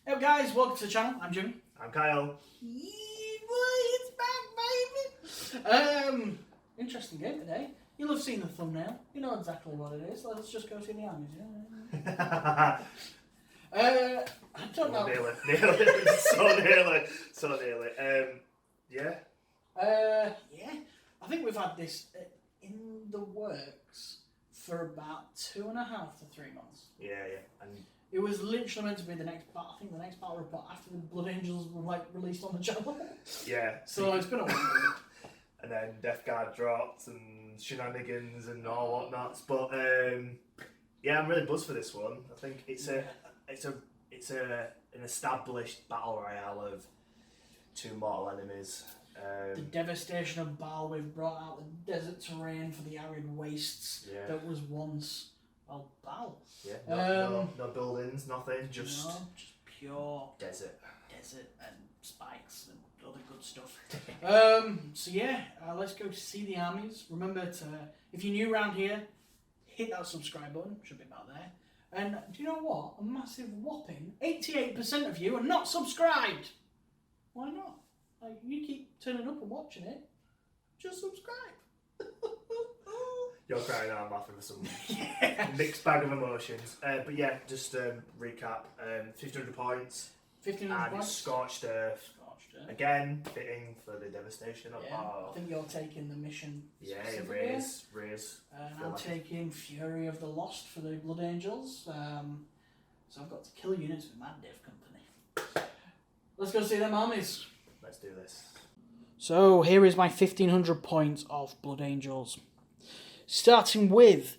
Hey guys, welcome to the channel. I'm Jimmy. I'm Kyle. It's back, baby! Interesting game today. You'll have seen the thumbnail. You know exactly what it is. Let's just go see the armies. I don't know. Nearly. So nearly. Yeah. Yeah. I think we've had this in the works for about 2.5 to 3 months. Yeah. And it was literally meant to be the next part. I think the next battle report after the Blood Angels were released on the channel. Yeah. So it's been a while. And then Death Guard dropped and shenanigans and all whatnots. But yeah, I'm really buzzed for this one. I think it's an established battle royale of two mortal enemies. The Devastation of Baal. We've brought out the desert terrain for the arid wastes that was once Baal. Yeah. No buildings, nothing. Just pure desert and spikes and other good stuff. So yeah, let's go see the armies. Remember to, if you're new around here, hit that subscribe button. Should be about there. And do you know what? A massive whopping 88% of you are not subscribed. Why not? Like, you keep turning up and watching it. Just subscribe. You're crying out, I'm laughing for some mixed bag of emotions. But yeah, just recap. 1,500 points. 1,500 points. Scorched Earth. Again, fitting for the Devastation of Baal. I think you're taking the mission. Yeah, raise. And I'm taking Fury of the Lost for the Blood Angels. So I've got to kill units with my Dev Company. Let's go see them armies. Let's do this. So here is my 1,500 points of Blood Angels. Starting with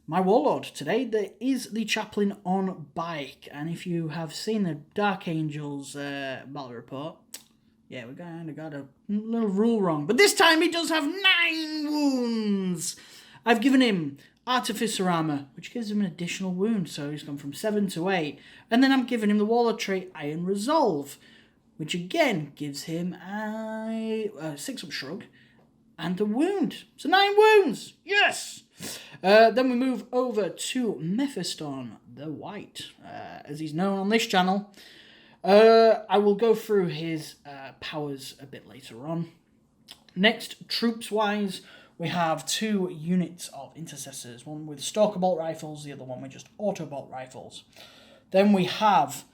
my Warlord. Today there is the Chaplain on bike. And if you have seen the Dark Angels battle report, yeah, we kind of got a little rule wrong. But this time he does have 9 wounds. I've given him Artificer Armour, which gives him an additional wound. So he's gone from 7 to 8. And then I'm giving him the Warlord trait Iron Resolve, which again gives him a 6-up shrug and a wound. So 9 wounds. Yes! Then we move over to Mephiston the White, as he's known on this channel. I will go through his powers a bit later on. Next, troops-wise, we have 2 units of intercessors. One with Stalker Bolt Rifles, the other one with just Auto Bolt Rifles. Then we have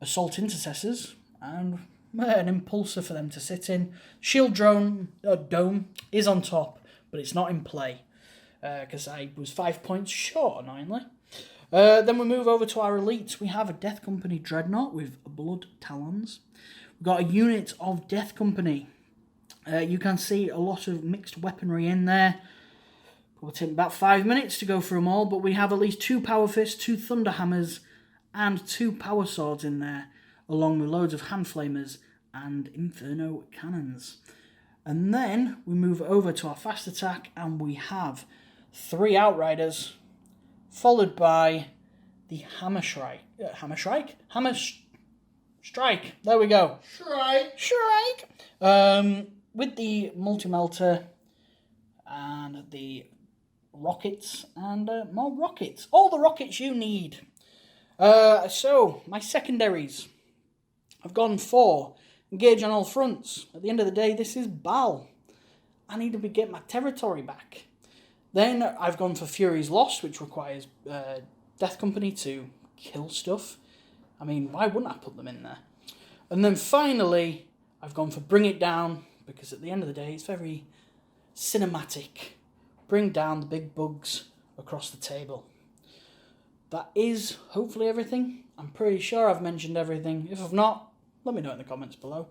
Assault Intercessors, and an impulsor for them to sit in. Shield Dome is on top, but it's not in play, because I was 5 points short, annoyingly. Then we move over to our elites. We have a Death Company Dreadnought with Blood Talons. We've got a unit of Death Company. You can see a lot of mixed weaponry in there. It'll take about 5 minutes to go through them all, but we have at least 2 Power Fists, 2 Thunder Hammers, and 2 Power Swords in there, along with loads of Hand Flamers and Inferno Cannons. And then we move over to our fast attack, and we have 3 Outriders, followed by the Hammer Strike. There we go. Shrike. With the Multi-Melter and the rockets and more rockets. All the rockets you need. So, my secondaries. I've gone for engage on all fronts. At the end of the day, this is Baal. I need to get my territory back. Then I've gone for Fury's Lost, which requires Death Company to kill stuff. I mean, why wouldn't I put them in there? And then finally, I've gone for Bring It Down, because at the end of the day, it's very cinematic. Bring down the big bugs across the table. That is hopefully everything. I'm pretty sure I've mentioned everything. If I've not, let me know in the comments below.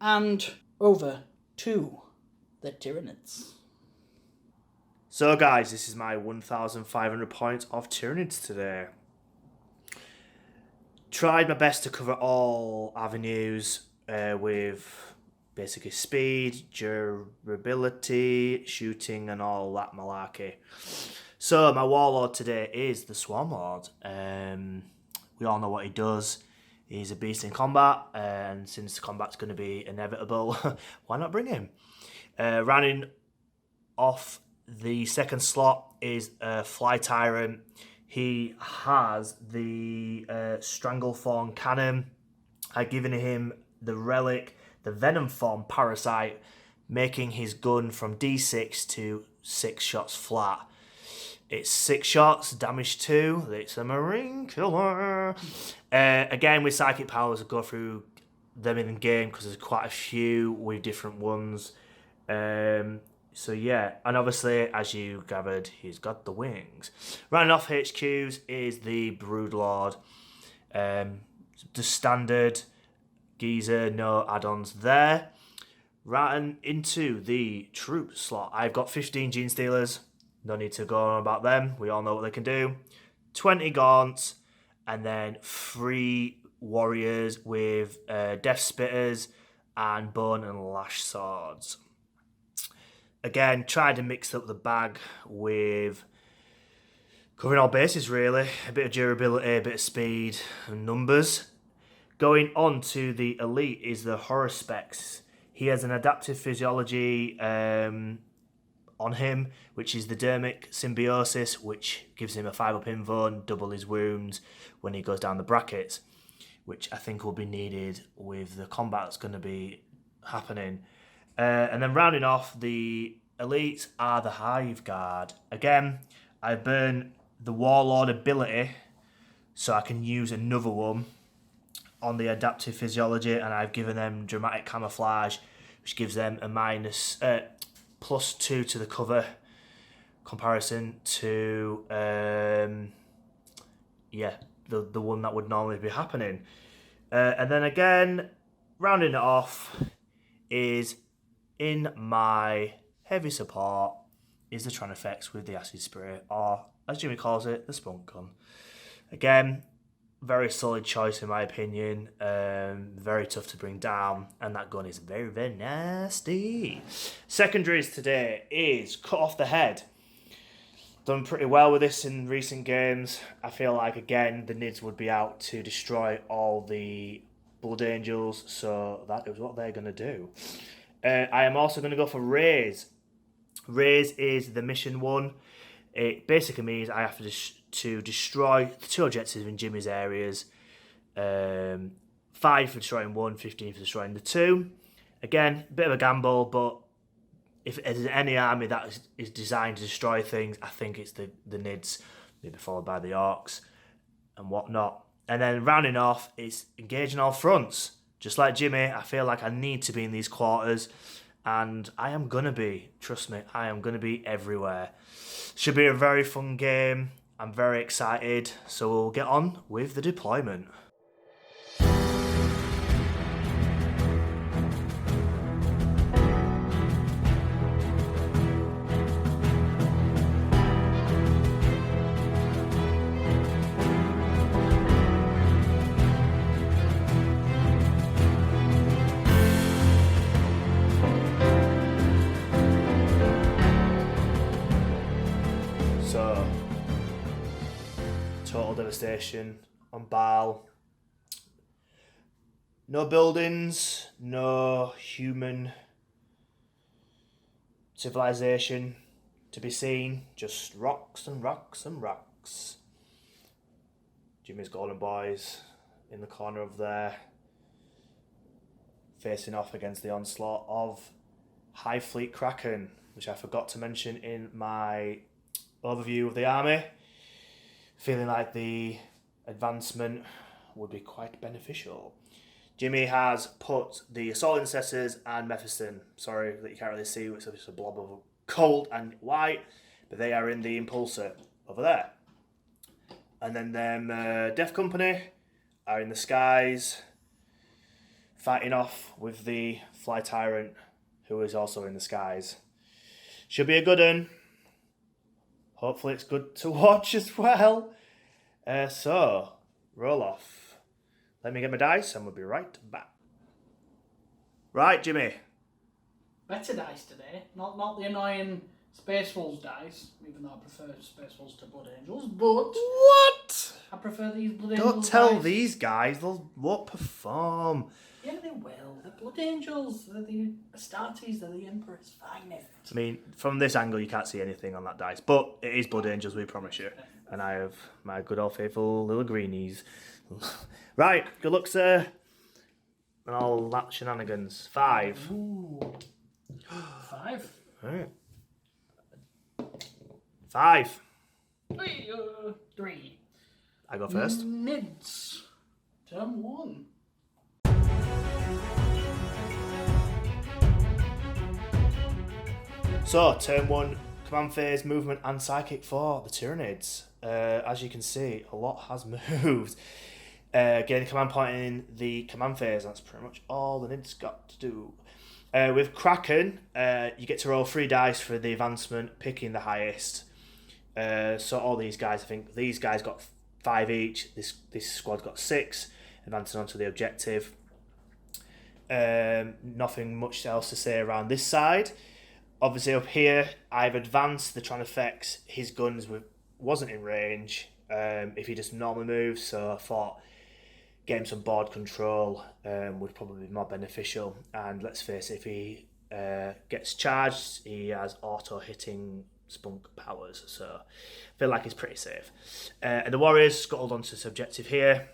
And over to the Tyranids. So guys, this is my 1,500 points of Tyranids today. Tried my best to cover all avenues with basically speed, durability, shooting and all that malarkey. So my Warlord today is the Swarmlord. We all know what he does. He's a beast in combat, and since combat's going to be inevitable, why not bring him? Running off the second slot is Fly Tyrant. He has the Stranglethorn cannon, I've given him the relic, the Venomthorn Parasite, making his gun from D6 to 6 shots flat. It's 6 shots, damage 2. It's a marine killer. Again, with psychic powers, I'll go through them in the game because there's quite a few with different ones. So yeah, and obviously, as you gathered, he's got the wings. Rounding off HQs is the Broodlord. The standard geezer, no add-ons there. Right into the troop slot. I've got 15 Gene Stealers. No need to go on about them. We all know what they can do. 20 Gaunts, and then 3 warriors with Death Spitters and Bone and Lash Swords. Again, tried to mix up the bag with covering all bases really. A bit of durability, a bit of speed and numbers. Going on to the elite is the horror specs. He has an adaptive physiology on him, which is the dermic symbiosis, which gives him a 5-up invuln, double his wounds when he goes down the brackets, which I think will be needed with the combat that's going to be happening. And then rounding off the elites are the Hive Guard. Again, I burn the Warlord ability so I can use another one on the adaptive physiology, and I've given them dramatic camouflage, which gives them a +2 to the cover comparison to the one that would normally be happening. And then again, rounding it off is in my heavy support is the Tron effects with the acid spray, or as Jimmy calls it, the spunk gun. Again, very solid choice in my opinion. Very tough to bring down, and that gun is very, very nasty. Secondaries today is Cut Off the Head. Done pretty well with this in recent games. I feel like again the Nids would be out to destroy all the Blood Angels, so that is what they're going to do. I am also going to go for Raise. Raise is the mission one. It basically means I have to destroy the 2 objectives in Jimmy's areas. 5 for destroying 1, 15 for destroying the 2. Again, a bit of a gamble, but if there's any army that is designed to destroy things, I think it's the Nids, maybe followed by the Orcs and whatnot. And then rounding off, it's engaging all fronts. Just like Jimmy, I feel like I need to be in these quarters, and I am going to be. Trust me, I am going to be everywhere. Should be a very fun game. I'm very excited, so we'll get on with the deployment. So, total devastation on Baal. No buildings, no human civilization to be seen, just rocks and rocks and rocks. Jimmy's Golden Boys in the corner of there, facing off against the onslaught of Hive Fleet Kraken, which I forgot to mention in my overview of the army. Feeling like the advancement would be quite beneficial. Jimmy has put the Assault Intercessors and Mephiston, sorry that you can't really see, it's just a blob of cold and white, but they are in the Impulsor over there. And then them Death Company are in the skies, fighting off with the Fly Tyrant, who is also in the skies. Should be a good one. Hopefully it's good to watch as well. So, roll off. Let me get my dice and we'll be right back. Right, Jimmy. Better dice today. Not the annoying Space Wolves dice, even though I prefer Space Wolves to Blood Angels, but... What? I prefer these Blood Angels Don't tell dice. these guys, they won't perform. Yeah, they will. They're Blood Angels. They're the Astartes. They're the Emperor's finest. I mean, from this angle you can't see anything on that dice, but it is Blood Angels, we promise you. And I have my good old faithful little greenies. Right, good luck, sir. and all that shenanigans. 5. Ooh. 5. Right. 5. 3. I go first. Nids. Turn 1. So, turn 1, command phase, movement, and psychic for the Tyranids. As you can see, a lot has moved. Gain a command point in the command phase. That's pretty much all the Nids got to do. With Kraken, you get to roll 3 dice for the advancement, picking the highest. So all these guys, I think these guys got 5 each. This squad got 6, advancing onto the objective. Nothing much else to say around this side. Obviously up here, I've advanced the Tran effects. His guns wasn't in range if he just normally moves, so I thought getting some board control would probably be more beneficial. And let's face it, if he gets charged, he has auto-hitting spunk powers, so I feel like he's pretty safe. And the Warriors scuttled onto this objective here.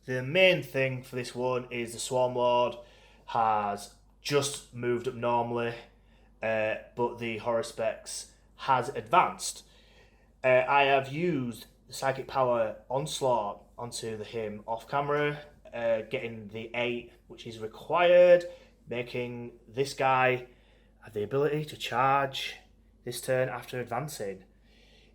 The main thing for this one is the Swarmlord has just moved up normally, but the horror specs has advanced. I have used the psychic power Onslaught onto him off camera, getting the 8, which is required, making this guy have the ability to charge this turn after advancing.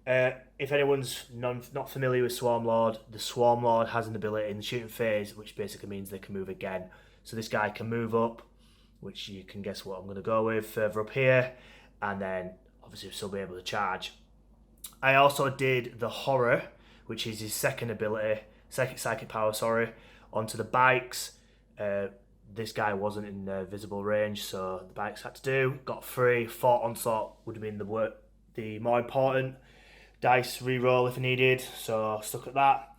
If anyone's not familiar with Swarmlord, the Swarmlord has an ability in the shooting phase, which basically means they can move again. So this guy can move up, which you can guess what I'm going to go with, further up here, and then obviously still be able to charge. I also did the Horror, which is his second ability, psychic power, onto the bikes. This guy wasn't in visible range, so the bikes had to do. Got 3. 4 Onslaught would have been the more important dice reroll if needed, so stuck at that.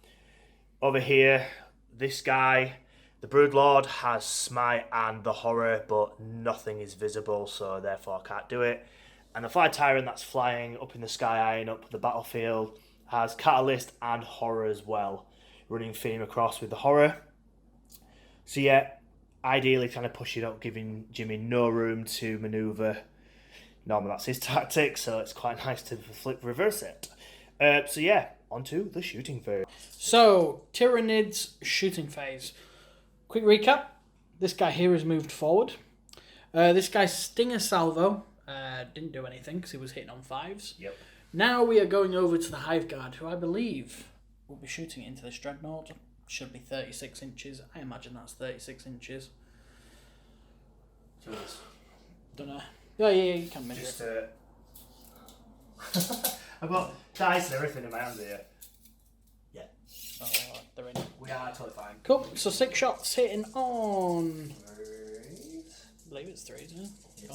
Over here, this guy, the Broodlord, has Smite and the Horror, but nothing is visible, so therefore I can't do it. And the Fly Tyrant that's flying up in the sky, eyeing up the battlefield, has Catalyst and Horror as well, running theme across with the Horror. So yeah, ideally kind of push it up, giving Jimmy no room to manoeuvre. Normally that's his tactic, so it's quite nice to reverse it. So yeah, onto the shooting phase. So, Tyranids shooting phase. Quick recap. This guy here has moved forward. This guy's Stinger Salvo didn't do anything because he was hitting on 5s. Yep. Now we are going over to the Hive Guard, who I believe will be shooting into this Dreadnought. Should be 36 inches. I imagine that's 36 inches. So it's Don't know. Yeah, you can measure just it. I've got dice and everything in my hand here. Yeah. Oh, they're in. We are totally fine. Cool. So 6 shots hitting on... 3. I believe it's 3, isn't it? Yep. Go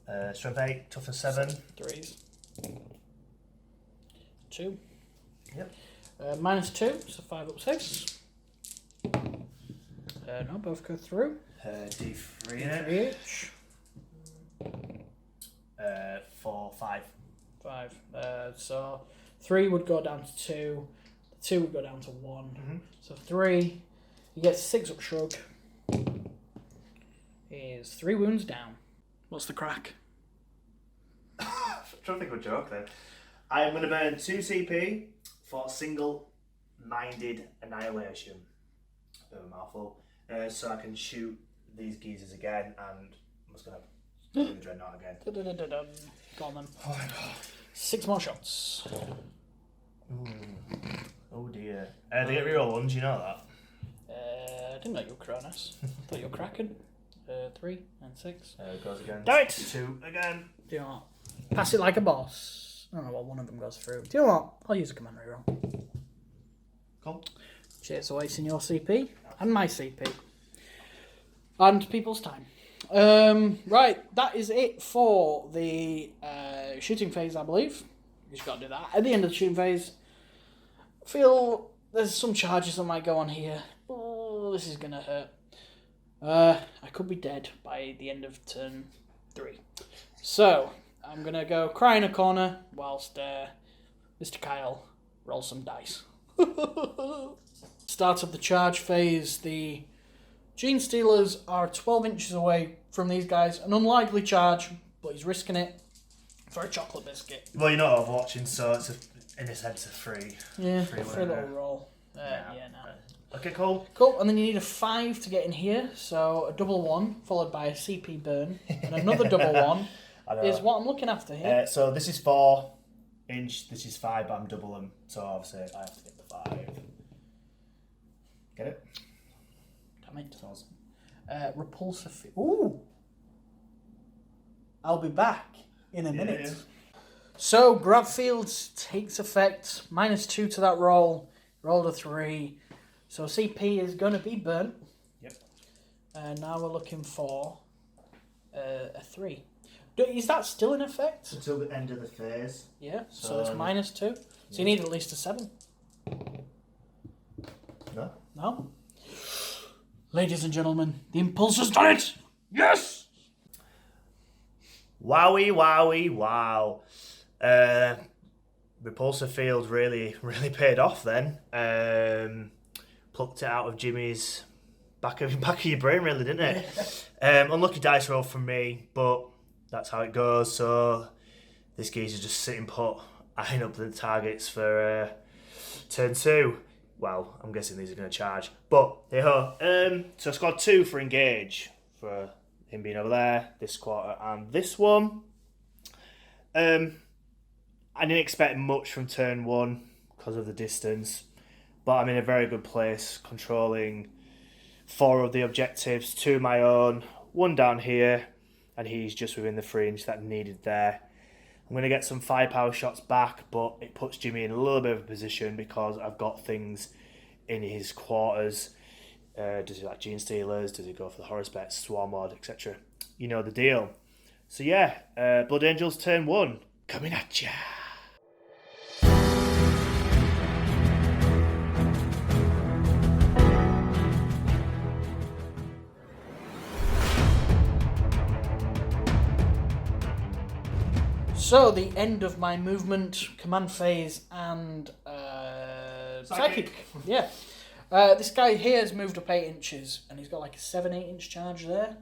on. Strength 8, toughness 7. 3s. 2. Yep. -2, so 5 up 6. No, both go through. D3 in D3 it. each. 4, 5. 5. So 3 would go down to 2. 2 would go down to 1. Mm-hmm. So 3. He gets 6 up shrug. Is 3 wounds down. What's the crack? I'm trying to think of a joke then. I am going to burn 2 CP for single-minded annihilation. Bit of a mouthful. So I can shoot these geezers again, and I'm just going to do the Dreadnought again. Go on then. Oh my god. 6 more shots. Oh dear. They get reroll 1s, you know that? I didn't know you were Cronus. I thought you were Kraken. 3 and 6. Goes again. Do it! 2 again. Do you know what? Pass it like a boss. I don't know what one of them goes through. Do you know what? I'll use a command reroll. Cool. Cheers for wasting your CP and my CP. And people's time. Right, that is it for the shooting phase, I believe. You just got to do that. At the end of the shooting phase, I feel there's some charges that might go on here. Oh, this is going to hurt. I could be dead by the end of turn 3. So, I'm going to go cry in a corner whilst Mr. Kyle rolls some dice. Start of the charge phase. The Gene Stealers are 12 inches away from these guys. An unlikely charge, but he's risking it for a chocolate biscuit. Well, you're not overwatching, so it's in a sense a free. Yeah, free little roll. No. Okay, cool. Cool, and then you need a 5 to get in here, so a double 1 followed by a CP burn, and another double 1 is what I'm looking after here. So this is 4 inch, this is 5, but I'm double them, so obviously I have to get the 5. Get it? Damn it. Repulsive. Ooh! I'll be back in a minute. Yeah. So, Grab Fields takes effect, -2 to that roll, rolled a 3. So CP is going to be burnt. Yep. Now we're looking for a 3. Is that still in effect? Until the end of the phase. Yeah, so it's -2. So you need at least a 7. No. No? Ladies and gentlemen, the Impulse has done it! Yes! Wowie, wowie, wow. Repulsive Field really paid off then. Plucked it out of Jimmy's back of your brain, really, didn't it? Unlucky dice roll from me, but that's how it goes. So this geezer's just sitting put, eyeing up the targets for turn 2. Well, I'm guessing these are going to charge, but hey ho. So I scored 2 for engage for him being over there, this quarter, and this one. I didn't expect much from turn 1 because of the distance. But I'm in a very good place, controlling 4 of the objectives, 2 of my own, 1 down here, and he's just within the 3 inch that needed there. I'm going to get some firepower shots back, but it puts Jimmy in a little bit of a position because I've got things in his quarters. Does he like Gene Stealers? Does he go for the horror specs, Swarmlord, etc.? You know the deal. So yeah, Blood Angels turn 1, coming at ya. So, the end of my movement, command phase, and psychic. Yeah. This guy here has moved up 8 inches, and he's got like a 7-8 inch charge there.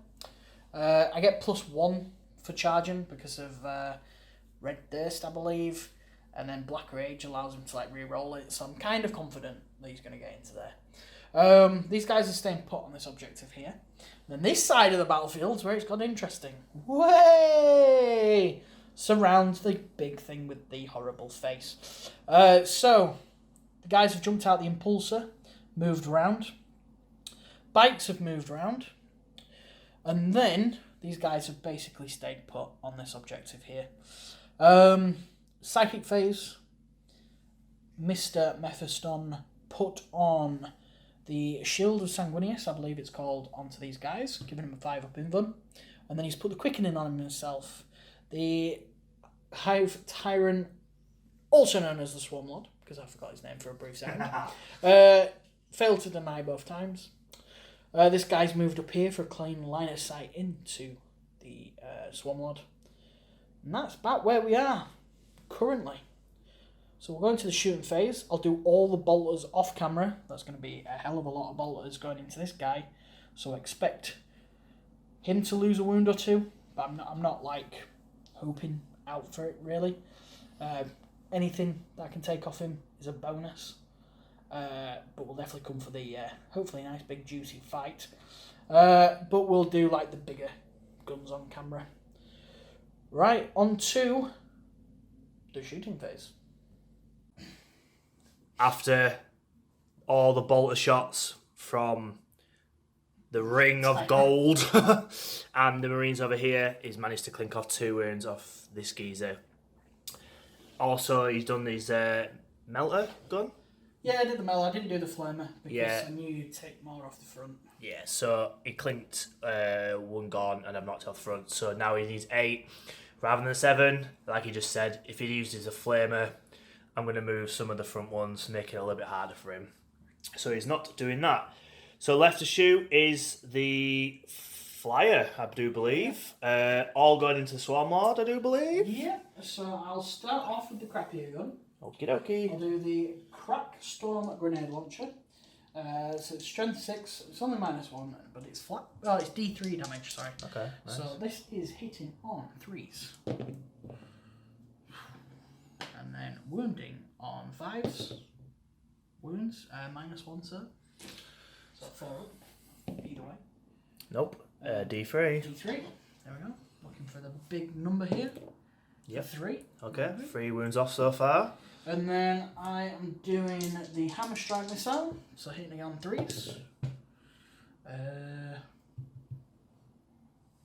I get +1 for charging because of Red Durst, I believe, and then Black Rage allows him to like re-roll it, so I'm kind of confident that he's going to get into there. These guys are staying put on this objective here. And then this side of the battlefield is where it's got interesting. Way! Surrounds the big thing with the horrible face. So, the guys have jumped out the Impulsor, moved around. Bikes have moved around. And then, these guys have basically stayed put on this objective here. Psychic phase. Mr. Mephiston put on the Shield of Sanguinius, I believe it's called, onto these guys, giving him a 5 up in them. And then he's put the Quickening on himself. The Hive Tyrant, also known as the Swarmlord, because I forgot his name for a brief second, failed to deny both times. This guy's moved up here for a clean line of sight into the Swarmlord. And that's about where we are currently. So we're going to the shooting phase. I'll do all the bolters off camera. That's going to be a hell of a lot of bolters going into this guy. So expect him to lose a wound or 2. But I'm not like hoping out for it really. Anything that I can take off him is a bonus. But we'll definitely come for the hopefully a nice big juicy fight. But we'll do like the bigger guns on camera. Right, on to the shooting phase. After all the bolter shots from the Ring of Gold and the Marines over here, he's managed to clink off 2 wounds off this geezer. Also, he's done his melter gun. Yeah, I did the melter. I didn't do the flamer because I knew you'd take more off the front. Yeah, so he clinked 1 gone and I've knocked off front. So now he needs 8 rather than 7. Like he just said, if he uses a flamer, I'm going to move some of the front ones, make it a little bit harder for him. So he's not doing that. So left to shoot is the Flyer, I do believe. All going into Swarmlord, I do believe. Yeah, so I'll start off with the crappier gun. Okie dokie. I'll do the Crack Storm Grenade Launcher. So it's strength 6, it's only -1, but it's flat. Oh, it's D3 damage, sorry. Okay, nice. So this is hitting on 3s. And then wounding on 5s. Wounds, -1, sir. So 4 up, either way. Nope, D3. D3, there we go. Looking for the big number here. Yep. 3. Okay, 3 wounds off so far. And then I am doing the Hammer Strike Missile, so hitting again on 3s.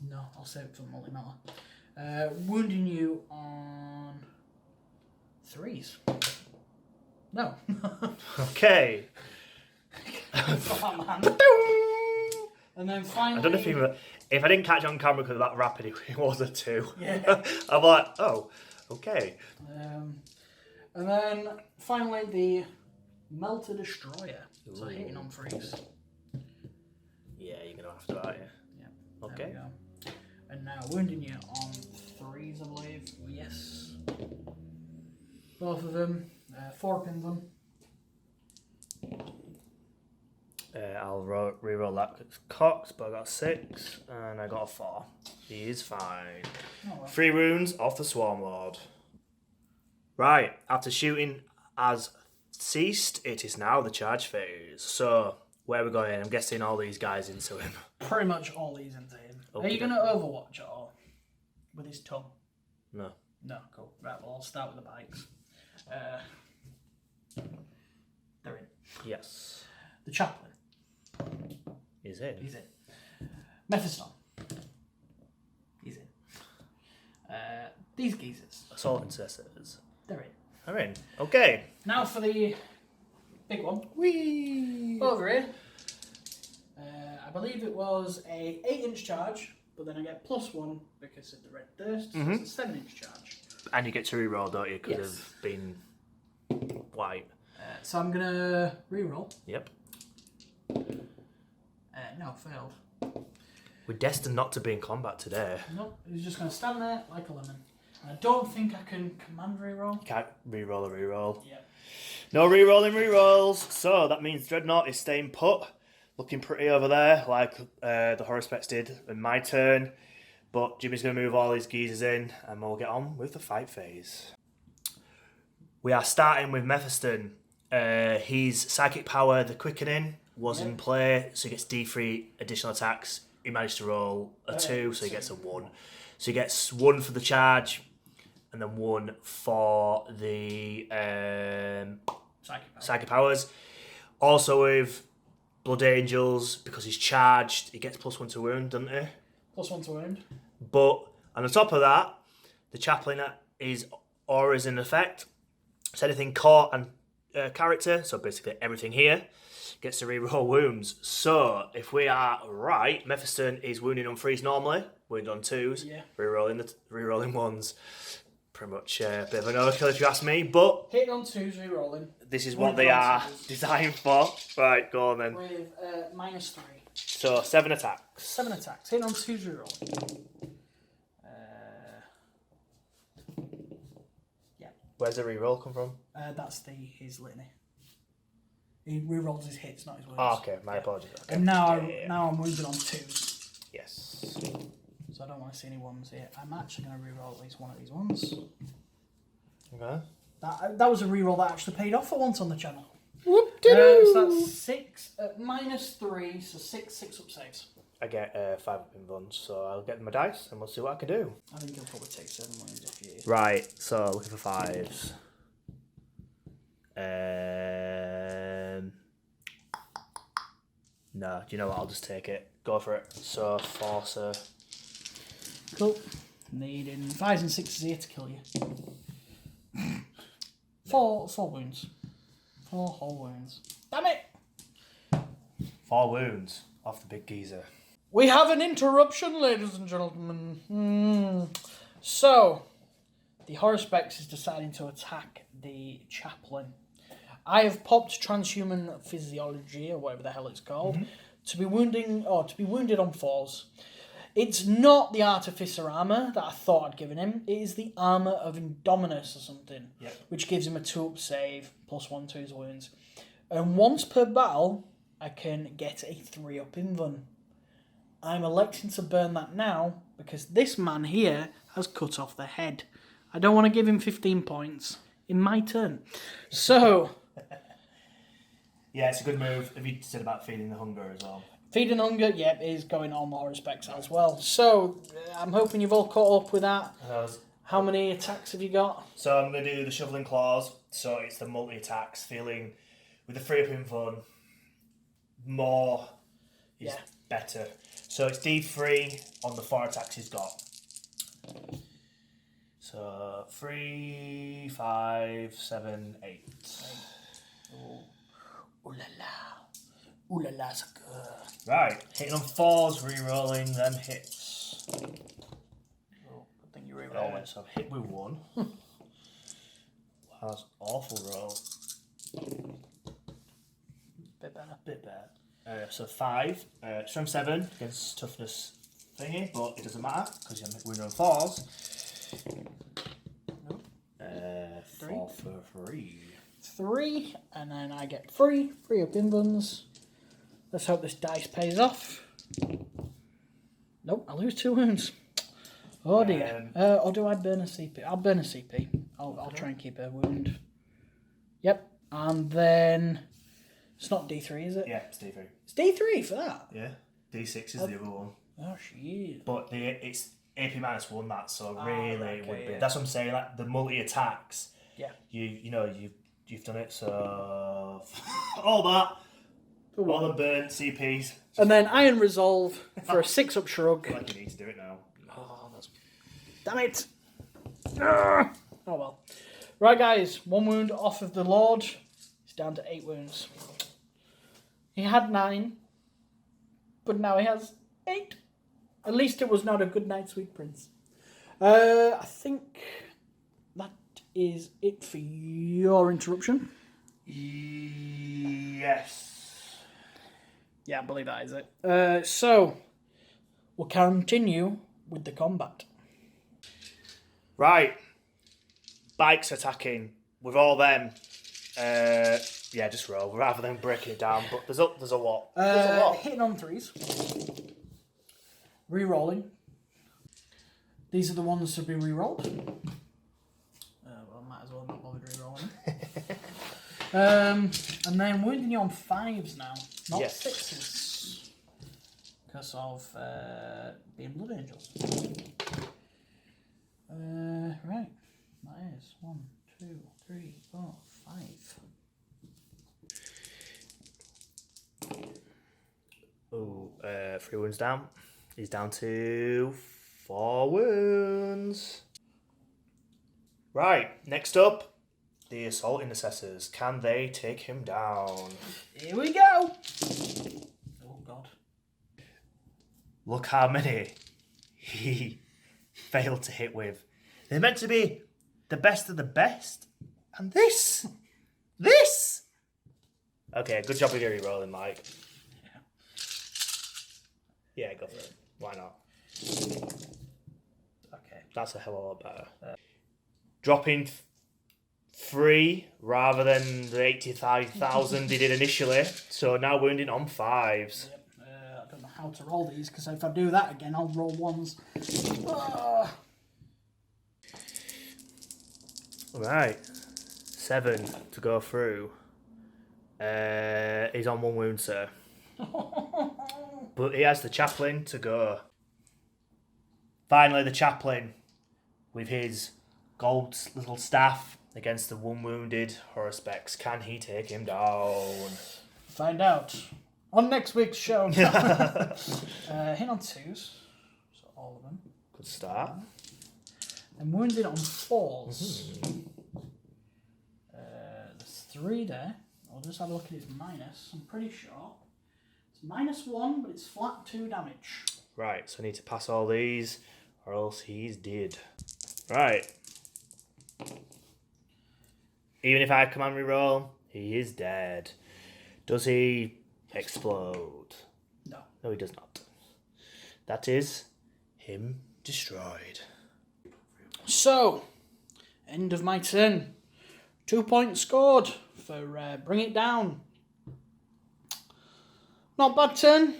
No, I'll save it for multi-melee. Wounding you on 3s. No. Okay. And then finally... I don't know if I didn't catch on camera because of that rapid, it was a 2. Yeah. I'm like, oh, okay. And then finally the Melter Destroyer. So hitting on 3s. Yeah, you're going to have to, aren't you? Yeah. Okay. There we go. And now wounding you on 3s, I believe. Yes. Both of them. 4 pin them. I'll re-roll that Cox, but I got a 6 and I got a 4. He is fine. Oh, well. 3 wounds off the Swarmlord. Right, after shooting has ceased, it is now the charge phase. So, where are we going? I'm guessing all these guys into him. Pretty much all these into him. Okay. Are you going to overwatch at all? With his tongue? No. No, cool. Right, well, I'll start with the bikes. They're in. Yes. The Chaplain. He's in. He's in. Mephiston. He's in. These geezers. Assault Intercessors. They're in. They're in. Okay. Now for the big one. Whee! Over here. I believe it was a 8-inch charge, but then I get +1 because of the red thirst. So it's a 7-inch charge. And you get to reroll, don't you? Could Yes. have been white. So I'm going to reroll. Yep. No, failed. We're destined not to be in combat today. Nope, he's just going to stand there like a lemon. And I don't think I can command reroll. You can't reroll a reroll. Yeah. No rerolling rerolls. So that means Dreadnought is staying put. Looking pretty over there, like the Horror Specs did in my turn. But Jimmy's going to move all these geezers in and we'll get on with the fight phase. We are starting with Mephiston. His psychic power, the quickening, was in play, so he gets D3 additional attacks. He managed to roll a 2, so he gets a 1. So he gets 1 for the charge, and then 1 for the psychic powers. Also with Blood Angels, because he's charged, he gets +1 to wound, doesn't he? +1 to wound. But on the top of that, the Chaplain is aura is in effect. So anything caught and character, so basically everything here, gets to reroll wounds. So if we are right, Mephiston is wounding on 3s normally, wounded on 2s, rerolling 1s. Pretty much a bit of an overkill if you ask me, but hitting on 2s, rerolling. This is what they are designed for. Right, go on then. With -3. So 7 attacks. 7 attacks. Hitting on 2s, rerolling. Where's the reroll come from? That's his litany. He rerolls his hits, not his wounds. Oh, okay, my apologies. Okay. And now I'm wounded on 2s. Yes. So I don't want to see any 1s here. I'm actually going to reroll at least one of these ones. Okay. That was a reroll that actually paid off for once on the channel. Whoop-de-doo! So that's 6 at -3, so 6 up saves. I get 5 up in buns, so I'll get my dice and we'll see what I can do. I think you'll probably take 7 wounds if you... Right, so looking for 5s. No, do you know what? I'll just take it. Go for it. So, Forcer. Cool. Needing 5s and 6s here to kill you. 4 wounds. 4 whole wounds. Damn it! 4 wounds off the big geezer. We have an interruption, ladies and gentlemen. So, the Horror Specs is deciding to attack the Chaplain. I have popped Transhuman Physiology, or whatever the hell it's called, to be wounded on 4s. It's not the Artificer armour that I thought I'd given him. It is the Armour of Indominus or something, which gives him a 2-up save, +1 to his wounds. And once per battle, I can get a 3-up invuln. I'm electing to burn that now because this man here has cut off the head. I don't want to give him 15 points in my turn. So... yeah, it's a good move. Have you said about feeding the hunger as well? Feeding hunger, yep, is going on more respects as well. So, I'm hoping you've all caught up with that. How many attacks have you got? So I'm going to do the Shoveling Claws. So it's the multi-attacks. Feeling with the 3-up invuln, more is better. So it's D3 on the 4 attacks he's got. So 3, 5, 7, 8. Ooh la la. Ooh la la, so good. Right, hitting on 4s, re-rolling them hits. Oh, good thing you re-rolling. So I've hit with 1. That's awful roll. Bit better. Bit better. So 5. Strength 7 against toughness thingy, but it doesn't matter because we're on 4s. Nope. 4 for 3. 3, and then I get 3 up invuns. Let's hope this dice pays off. Nope, I lose 2 wounds. Oh dear. Or do I burn a CP? I'll burn a CP. I'll try and keep a wound. Yep, and then it's not D3, is it? Yeah, it's D3. It's D3 for that. Yeah, D6 is the other one. Oh shit. But it's AP -1 that, so really it would be. yeah. That's what I'm saying. Like the multi attacks. Yeah. You've done it. So all that. All the burnt CPs. And then Iron Resolve for a 6-up shrug. I feel like you need to do it now. Oh, that's... Damn it! Oh well. Right, guys. 1 wound off of the Lord. He's down to 8 wounds. He had 9, but now he has 8. At least it was not a good night, sweet prince. I think that is it for your interruption. Yes. Yeah, I believe that is it. So, we'll continue with the combat. Right. Bikes attacking with all them. Yeah, just roll rather than breaking it down. But there's a lot. There's a lot. Hitting on 3s. Re-rolling. These are the ones to be re-rolled. Well, might as well not bother re-rolling. And then wounding you on 5s now, not 6s. Because of being Blood Angels. Right. That is 1, 2, 3, 4, 5. Oh, 3 wounds down. He's down to 4 wounds. Right, next up, the Assault Intercessors. Can they take him down? Here we go! Oh, God. Look how many he failed to hit with. They're meant to be the best of the best. And this! This! Okay, good job with your re-rolling, Mike. Yeah, go for it. Why not? Okay. That's a hell of a lot better. Dropping 3 rather than the 85,000 he did initially. So now wounding on 5s. Yep. I don't know how to roll these because if I do that again, I'll roll 1s. Right. 7 to go through. He's on 1 wound, sir. But he has the chaplain to go. Finally, the chaplain with his gold little staff against the 1 wounded Horuspex. Can he take him down? Find out on next week's show. Hit on 2s, so all of them. Good start. And wounded on 4s. There's 3 there. I'll just have a look at his minus. I'm pretty sure it's -1, but it's flat 2 damage. Right, so I need to pass all these, or else he's dead. Right. Even if I command reroll, he is dead. Does he explode? No. No, he does not. That is him destroyed. So, end of my turn. 2 points scored for Bring It Down. Not bad turn.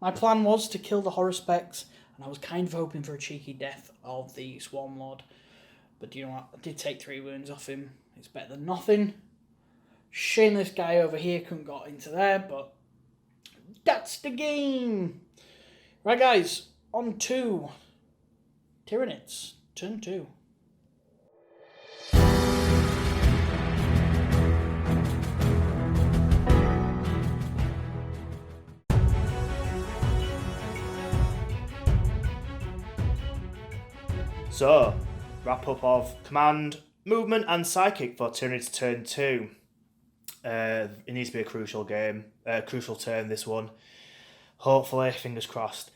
My plan was to kill the horror specs, and I was kind of hoping for a cheeky death of the Swarmlord. But you know what? I did take 3 wounds off him. It's better than nothing. Shame this guy over here couldn't got into there, but that's the game. Right, guys, on to Tyranids, turn 2. So, wrap up of command, movement, and psychic for Tyranids turn 2. It needs to be a crucial game, crucial turn. This one, hopefully, fingers crossed.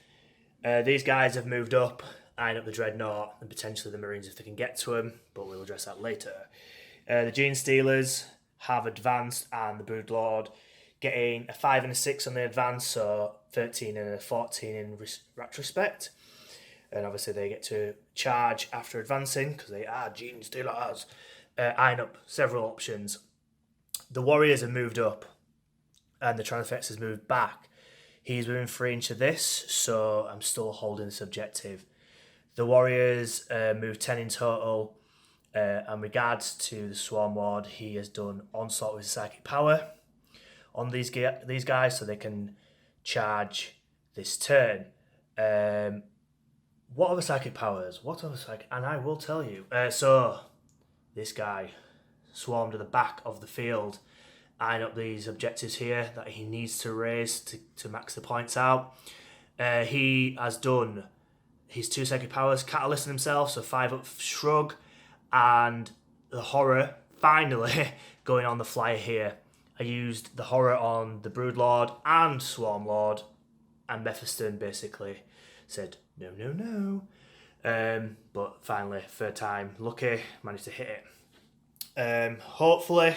These guys have moved up, eyeing up the Dreadnought and potentially the Marines if they can get to them, but we'll address that later. The Gene Stealers have advanced, and the Broodlord getting a 5 and a 6 on the advance, so 13 and a 14 in retrospect. And obviously they get to charge after advancing because they are Gene Stealers. Eyeing up several options. The Warriors have moved up and the Triumphant has moved back. He's within 3 inches of this, so I'm still holding this objective. The Warriors moved 10 in total. In regards to the Swarmlord, he has done Onslaught with psychic power on these guys so they can charge this turn. What other psychic powers? And I will tell you. So, this guy swarmed to the back of the field, eyeing up these objectives here that he needs to raise to max the points out. He has done his 2 psychic powers, catalysing himself, so 5 up shrug, and the horror finally going on the flyer here. I used the horror on the Broodlord and Swarmlord, and Mephiston basically said no. But finally, 3rd time lucky, managed to hit it. Hopefully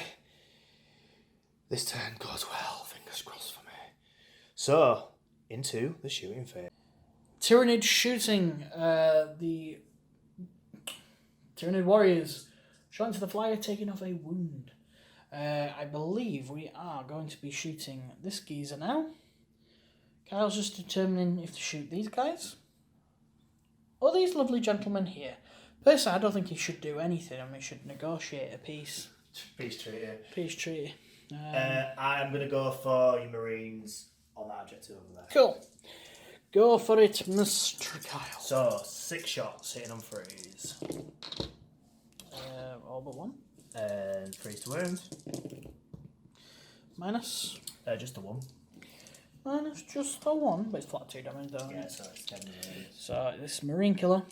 this turn goes well, fingers crossed for me. So, into the shooting phase. Tyranid shooting the Tyranid Warriors. Shot into the flyer, taking off a wound. I believe we are going to be shooting this geezer now. Kyle's just determining if to shoot these guys or these lovely gentlemen here. Personally, I don't think he should do anything. I mean, he should negotiate a peace. Peace treaty. Peace treaty. I'm going to go for your Marines on that objective over there. Cool. Go for it, Mr. Kyle. So, 6 shots hitting on 3s. All but 1. And 3 to wound. Minus. Just the 1. Minus just the 1, but it's flat 2 damage though. Yeah, so it's 10 Marines. So this Marine killer.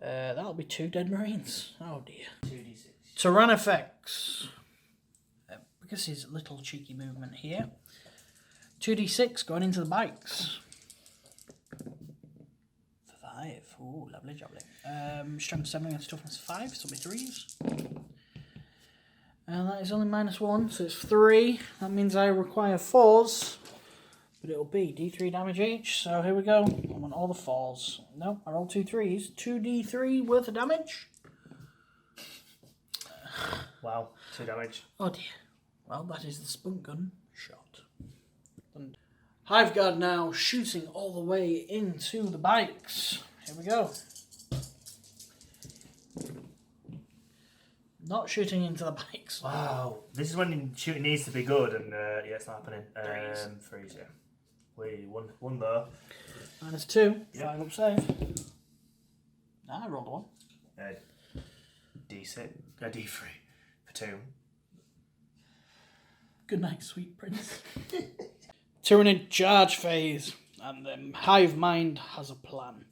That'll be 2 dead Marines. Oh dear. 2d6. Tyran effects. Because his little cheeky movement here. 2d6 going into the bikes. 5. Ooh, lovely jubbly. Strength 7 against toughness 5, so it'll be 3s. And that is only -1, so it's 3. That means I require 4s. But it'll be d3 damage each, so here we go. I want all the 4s. No, I rolled 2 3s. 2d3 worth of damage. Wow, 2 damage. Oh dear. Well, that is the spunk gun shot. And Hive Guard now shooting all the way into the bikes. Here we go. Not shooting into the bikes. Wow, this is when shooting needs to be good, and yeah, it's not happening. 3s, yeah. We one though. -2. Yep. 5 up save. Nah, I rolled a 1. D6, D3 for 2. Good night, sweet prince. Tyranid charge phase, and the Hive Mind has a plan.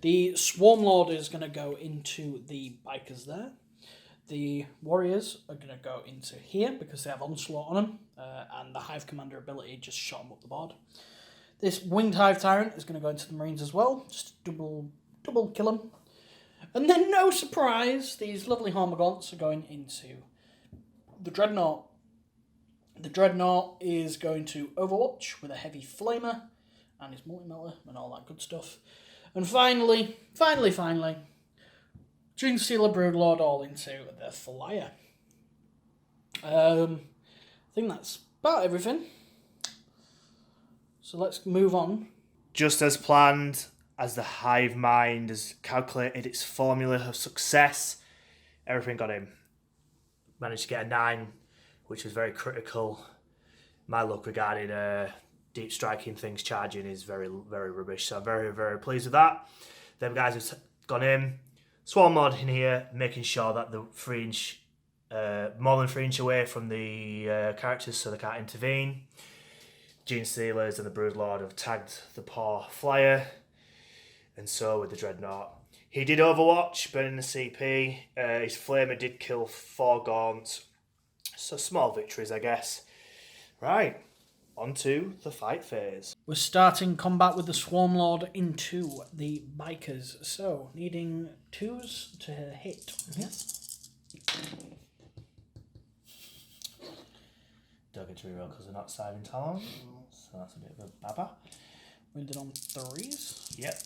The Swarmlord is going to go into the bikers there. The Warriors are going to go into here because they have Onslaught on them, and the Hive Commander ability just shot them up the board. This Winged Hive Tyrant is going to go into the Marines as well, just double kill them. And then, no surprise, these lovely Hormagaunts are going into the Dreadnought. The Dreadnought is going to Overwatch with a heavy flamer, and his multi-melter and all that good stuff. And finally, Genestealer Broodlord all into the flyer. I think that's about everything. So let's move on. Just as planned, as the hive mind has calculated its formula of success, everything got him. Managed to get a 9, which was very critical. My luck regarding deep striking things charging is very, very rubbish. So I'm very, very pleased with that. Them guys have gone in. Swarmlord in here, making sure that the 3 inch, more than 3 inch away from the characters so they can't intervene. Genestealers and the Broodlord have tagged the poor flyer. And so with the Dreadnought. He did Overwatch, burning the CP. His Flamer did kill 4 Gaunts. So small victories, I guess. Right, on to the fight phase. We're starting combat with the Swarmlord into the Bikers. So, needing 2s to hit. Yes. Don't get to reroll because they're not saving Talon. So that's a bit of a baba. Wounded on 3s. Yep.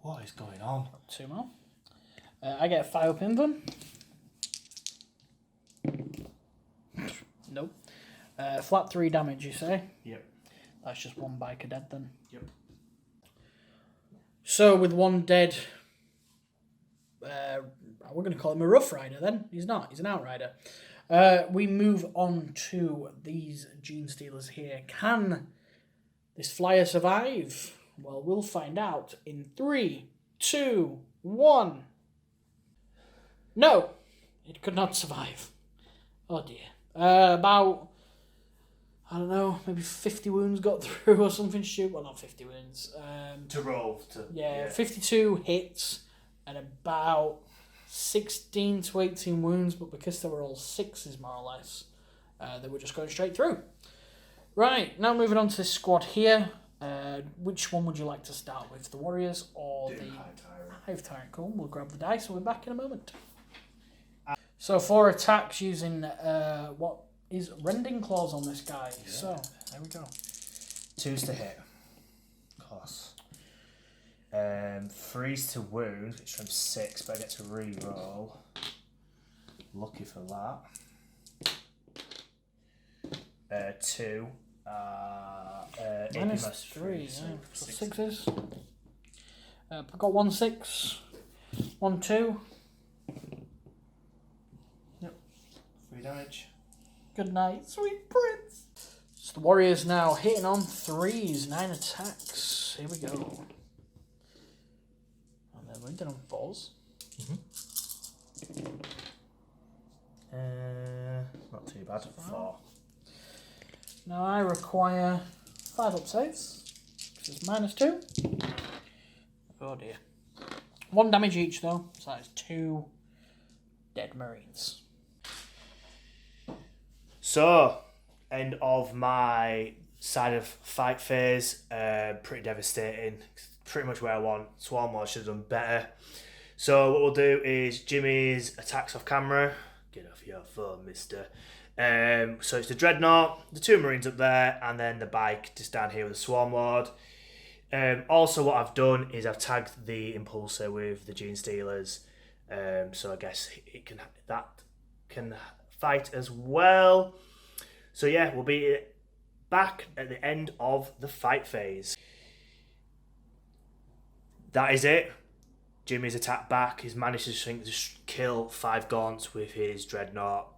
What is going on? 2 more. I get a fire up in them. Nope. Flat 3 damage, you say? Yep. That's just 1 biker dead then. Yep. So with 1 dead, we're going to call him a Rough Rider then. He's not. He's an Outrider. We move on to these Genestealers here. Can this flyer survive? Well, we'll find out in 3, 2, 1. No, it could not survive. Oh dear. About, I don't know, maybe 50 wounds got through or something stupid. Well, not 50 wounds. To roll. Yeah, 52 hits and about 16 to 18 wounds, but because they were all 6s more or less, they were just going straight through. Right, now moving on to this squad here. Which one would you like to start with? The Warriors or the Hive Tyrant? Cool, we'll grab the dice and we're back in a moment. So 4 attacks using what is Rending Claws on this guy. Yeah. So, there we go. 2s to hit. Of course. 3s to wound, which from 6, but I get to re-roll. Lucky for that. 2. Minus 3, yeah. So 6s. I've got 1 6, 1 2. Yep. 3 damage. Good night, sweet prince. So the Warriors now hitting on 3s, 9 attacks. Here we go. And then wounded on 4s. Not too bad. 4. Now I require 5 up saves. This is minus 2. Oh dear. 1 damage each though, so that is 2 dead Marines. So, end of my side of fight phase. Pretty devastating. Pretty much where I want. Swarmlord should have done better. So what we'll do is Jimmy's attacks off camera. Get off your phone, mister. So it's the Dreadnought, the 2 Marines up there, and then the bike just down here with the Swarmlord. Also what I've done is I've tagged the Impulsor with the Genestealers. So I guess that can fight as well. So yeah, we'll be back at the end of the fight phase. That is it. Jimmy's attacked back. He's managed to kill 5 Gaunts with his Dreadnought.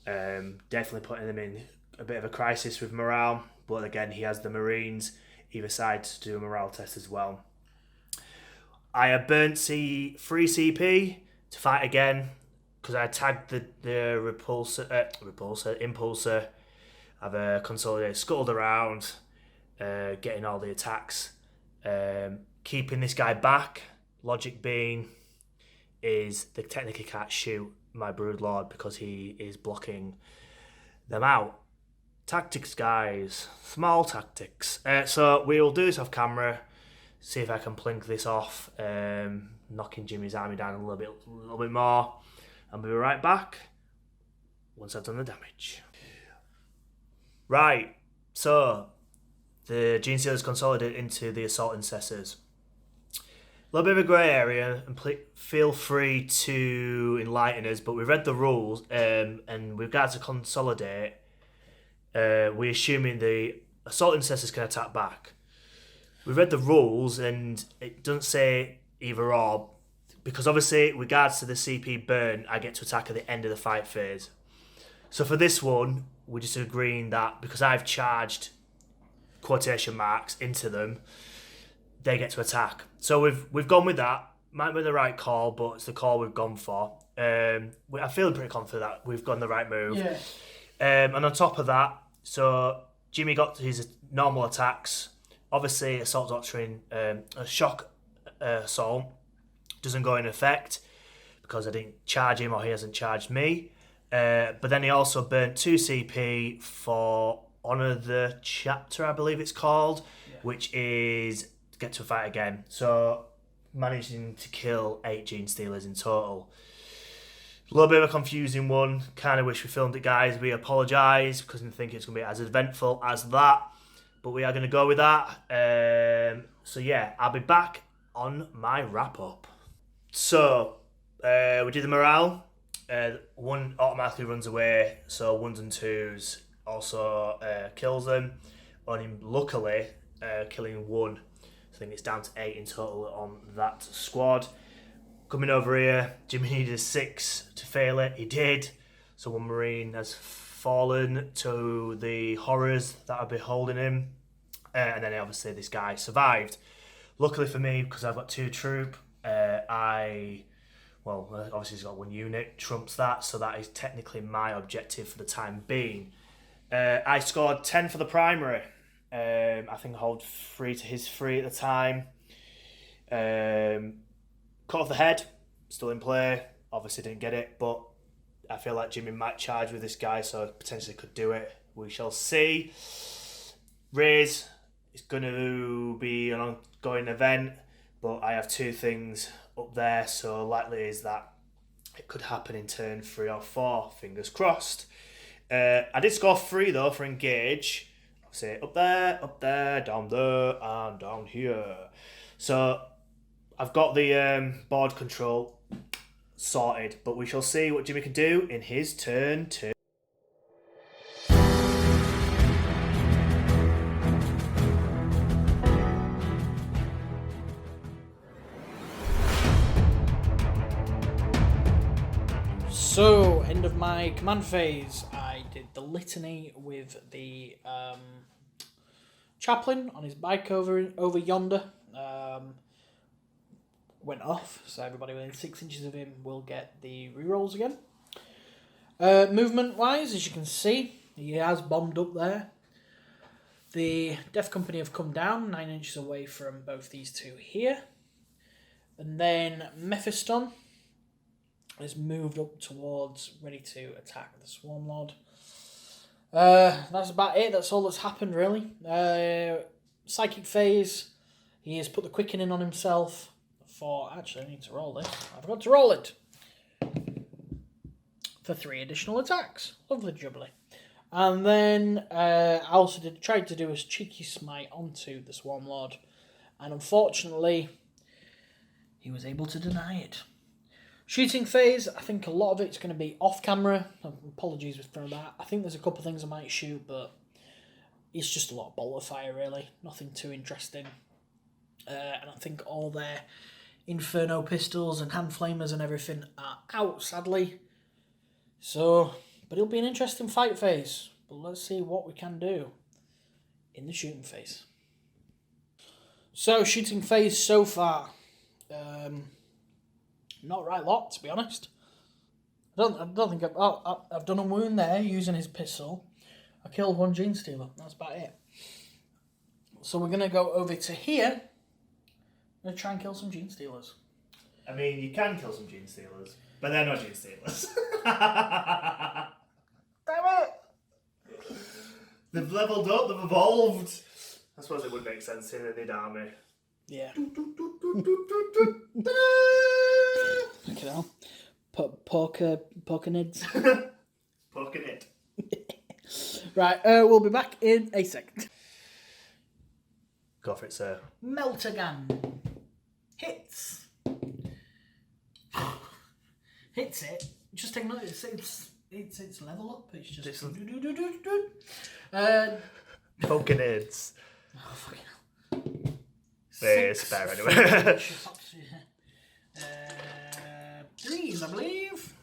Definitely putting them in a bit of a crisis with morale. But again, he has the Marines either side to do a morale test as well. I have burnt 3 CP to fight again because I tagged the Impulsor. I've consolidated, scuttled around, getting all the attacks, keeping this guy back. Logic being is they technically can't shoot my Broodlord because he is blocking them out. Tactics, guys. Small tactics. So we'll do this off camera. See if I can plink this off. Knocking Jimmy's army down a little bit more. And we'll be right back once I've done the damage. Right. So the Gene Stealers consolidate into the Assault Intercessors. A little bit of a grey area, and feel free to enlighten us, but we've read the rules, and with regards to consolidate, we're assuming the Assault Intercessors can attack back. We've read the rules, and it doesn't say either or, because obviously, with regards to the CP burn, I get to attack at the end of the fight phase. So for this one, we're just agreeing that because I've charged quotation marks into them, they get to attack. So we've gone with that. Might be the right call, but it's the call we've gone for. I'm feeling pretty confident that we've gone the right move. Yeah. And on top of that, so Jimmy got his normal attacks. Obviously, Assault Doctrine, a shock assault doesn't go in effect because I didn't charge him or he hasn't charged me. But then he also burnt 2 CP for Honour the Chapter, I believe it's called, which is get to a fight again. So managing to kill 8 Gene Stealers in total. A little bit of a confusing one. Kind of wish we filmed it, guys. We apologise because I didn't think it's going to be as eventful as that. But we are going to go with that. So yeah, I'll be back on my wrap-up. So, we did the morale. 1 automatically runs away, so 1s and 2s also kills them. Only luckily killing 1. I think it's down to 8 in total on that squad. Coming over here, Jimmy needed a 6 to fail it. He did. So 1 Marine has fallen to the horrors that have been holding him. And then obviously this guy survived. Luckily for me, because I've got 2 troop, obviously he's got 1 unit, trumps that, so that is technically my objective for the time being. I scored 10 for the primary. I think I hold 3 to his 3 at the time. Cut off the head, still in play. Obviously didn't get it, but I feel like Jimmy might charge with this guy, so potentially could do it. We shall see. Raise is going to be an ongoing event, but I have 2 things up there, so likely is that it could happen in turn 3 or 4. Fingers crossed. I did score 3 though for engage. I'll say up there, down there, and down here. So I've got the board control sorted, but we shall see what Jimmy can do in his turn 2. So, end of my command phase, I did the litany with the chaplain on his bike over yonder. Went off, so everybody within 6 inches of him will get the rerolls again. Movement-wise, as you can see, he has bombed up there. The Death Company have come down 9 inches away from both these 2 here. And then Mephiston is moved up towards, ready to attack the Swarmlord. That's about it. That's all that's happened, really. Psychic phase. He has put the quicken in on himself for... Actually, I need to roll this. I forgot to roll it. For 3 additional attacks. Lovely jubbly. And then I also tried to do a cheeky smite onto the Swarmlord. And unfortunately, he was able to deny it. Shooting phase, I think a lot of it's going to be off camera. Apologies for that. I think there's a couple of things I might shoot, but it's just a lot of bolt of fire, really. Nothing too interesting. And I think all their Inferno pistols and hand flamers and everything are out, sadly. So, but it'll be an interesting fight phase. But let's see what we can do in the shooting phase. So, shooting phase so far. Not a right lot, to be honest. I don't think I've done a wound there using his pistol. I killed 1 Gene Stealer. That's about it. So we're going to go over to here. I'm going to try and kill some Gene Stealers. I mean, you can kill some Gene Stealers, but they're not Gene Stealers. Damn it! They've leveled up, they've evolved. I suppose it would make sense in an army. Yeah. Look at that. Porkinids. Poking it. Right, we'll be back in a second. Go for it, sir. Meltagan. Hits. Hits it. Just take notice. It's level up. It's just. Progenids. Oh, fucking hell. It's fair anyway. 3s, I believe.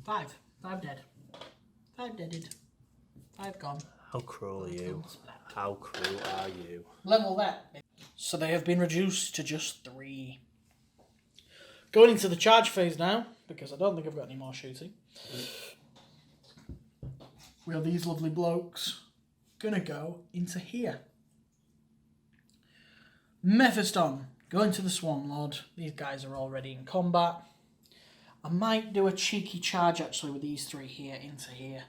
5. 5 dead. 5 deaded. 5 gone. How cruel are you? How cruel are you? Level that. So they have been reduced to just 3. Going into the charge phase now, because I don't think I've got any more shooting. We have these lovely blokes gonna go into here. Mephiston, going to the Swarmlord. These guys are already in combat. I might do a cheeky charge actually with these 3 here into here,